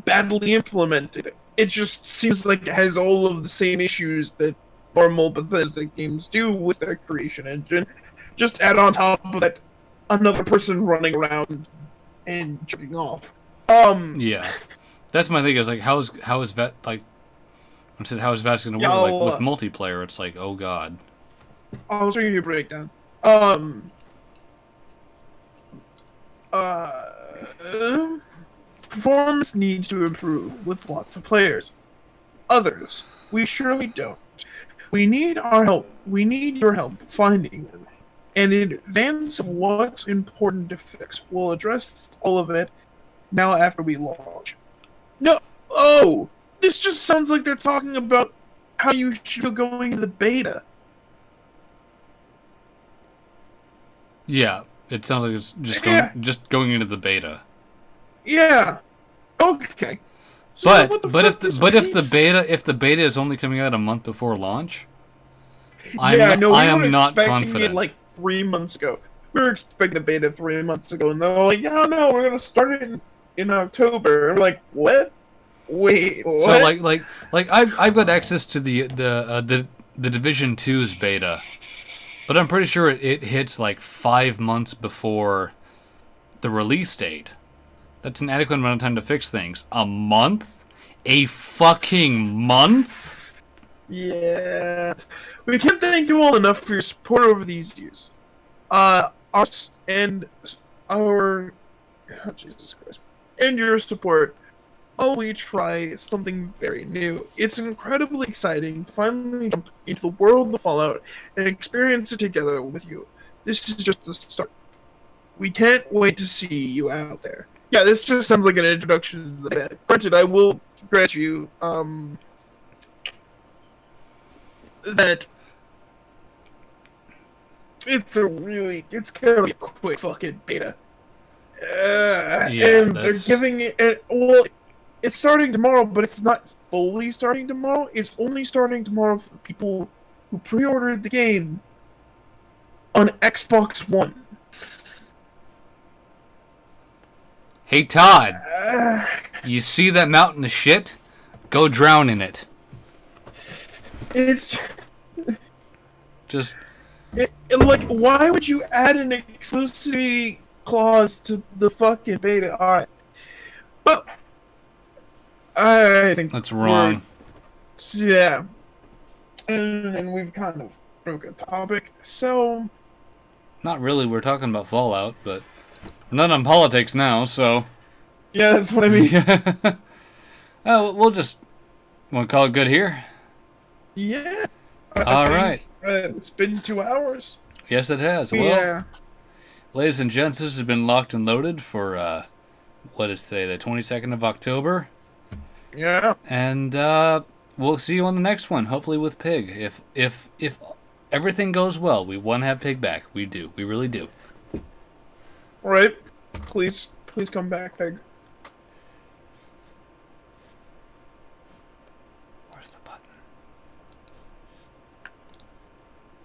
badly implemented. It just seems like it has all of the same issues that normal Bethesda games do with their creation engine. Just add on top of that another person running around and jerking off. Yeah, that's my thing. Is like, how is that like? I said, how is that going to Yeah, work? Like with multiplayer, it's like, oh god. I'll show you a breakdown. Performance needs to improve with lots of players. Others, we surely don't. We need our help. We need your help finding them. And in advance of what's important to fix, we'll address all of it now after we launch. No! Oh! This just sounds like they're talking about how you should feel going to the beta. Yeah, it sounds like it's just going into the beta. Yeah. Okay. So if the beta is only coming out a month before launch, I am not confident. It like 3 months ago. We were expecting the beta 3 months ago, and they're like, "Yeah, no, we're gonna start it in October." I'm like, "What? Wait, what?" So like I've got access to the Division 2's beta, but I'm pretty sure it hits like 5 months before the release date. That's an adequate amount of time to fix things. A month? A fucking month? Yeah. We can't thank you all enough for your support over these years. Oh, Jesus Christ. And your support. Oh, we try something very new. It's incredibly exciting to finally jump into the world of Fallout and experience it together with you. This is just the start. We can't wait to see you out there. Yeah, this just sounds like an introduction to the beta. Granted, I will grant you, that it's kind of a quick fucking beta. Yeah, and they're giving it, well, it's starting tomorrow, but it's not fully starting tomorrow. It's only starting tomorrow for people who pre-ordered the game on Xbox One. Hey, Todd, Uh, you see that mountain of shit? Go drown in it. it's Just, like, why would you add an exclusivity clause to the fucking beta? Alright. But I think that's wrong. Yeah. And we've kind of broke a topic, so Not really, we're talking about Fallout, but we're not on politics now, so... yeah, that's what I mean. Oh, we'll just... Want to call it good here? Yeah. All right. It's been 2 hours. Yes, it has. Well, Yeah. ladies and gents, this has been locked and loaded for, what is today, the 22nd of October? Yeah. And, we'll see you on the next one, hopefully with Pig. If everything goes well, we want to have Pig back. We do. We really do. All right. Please come back, Peg.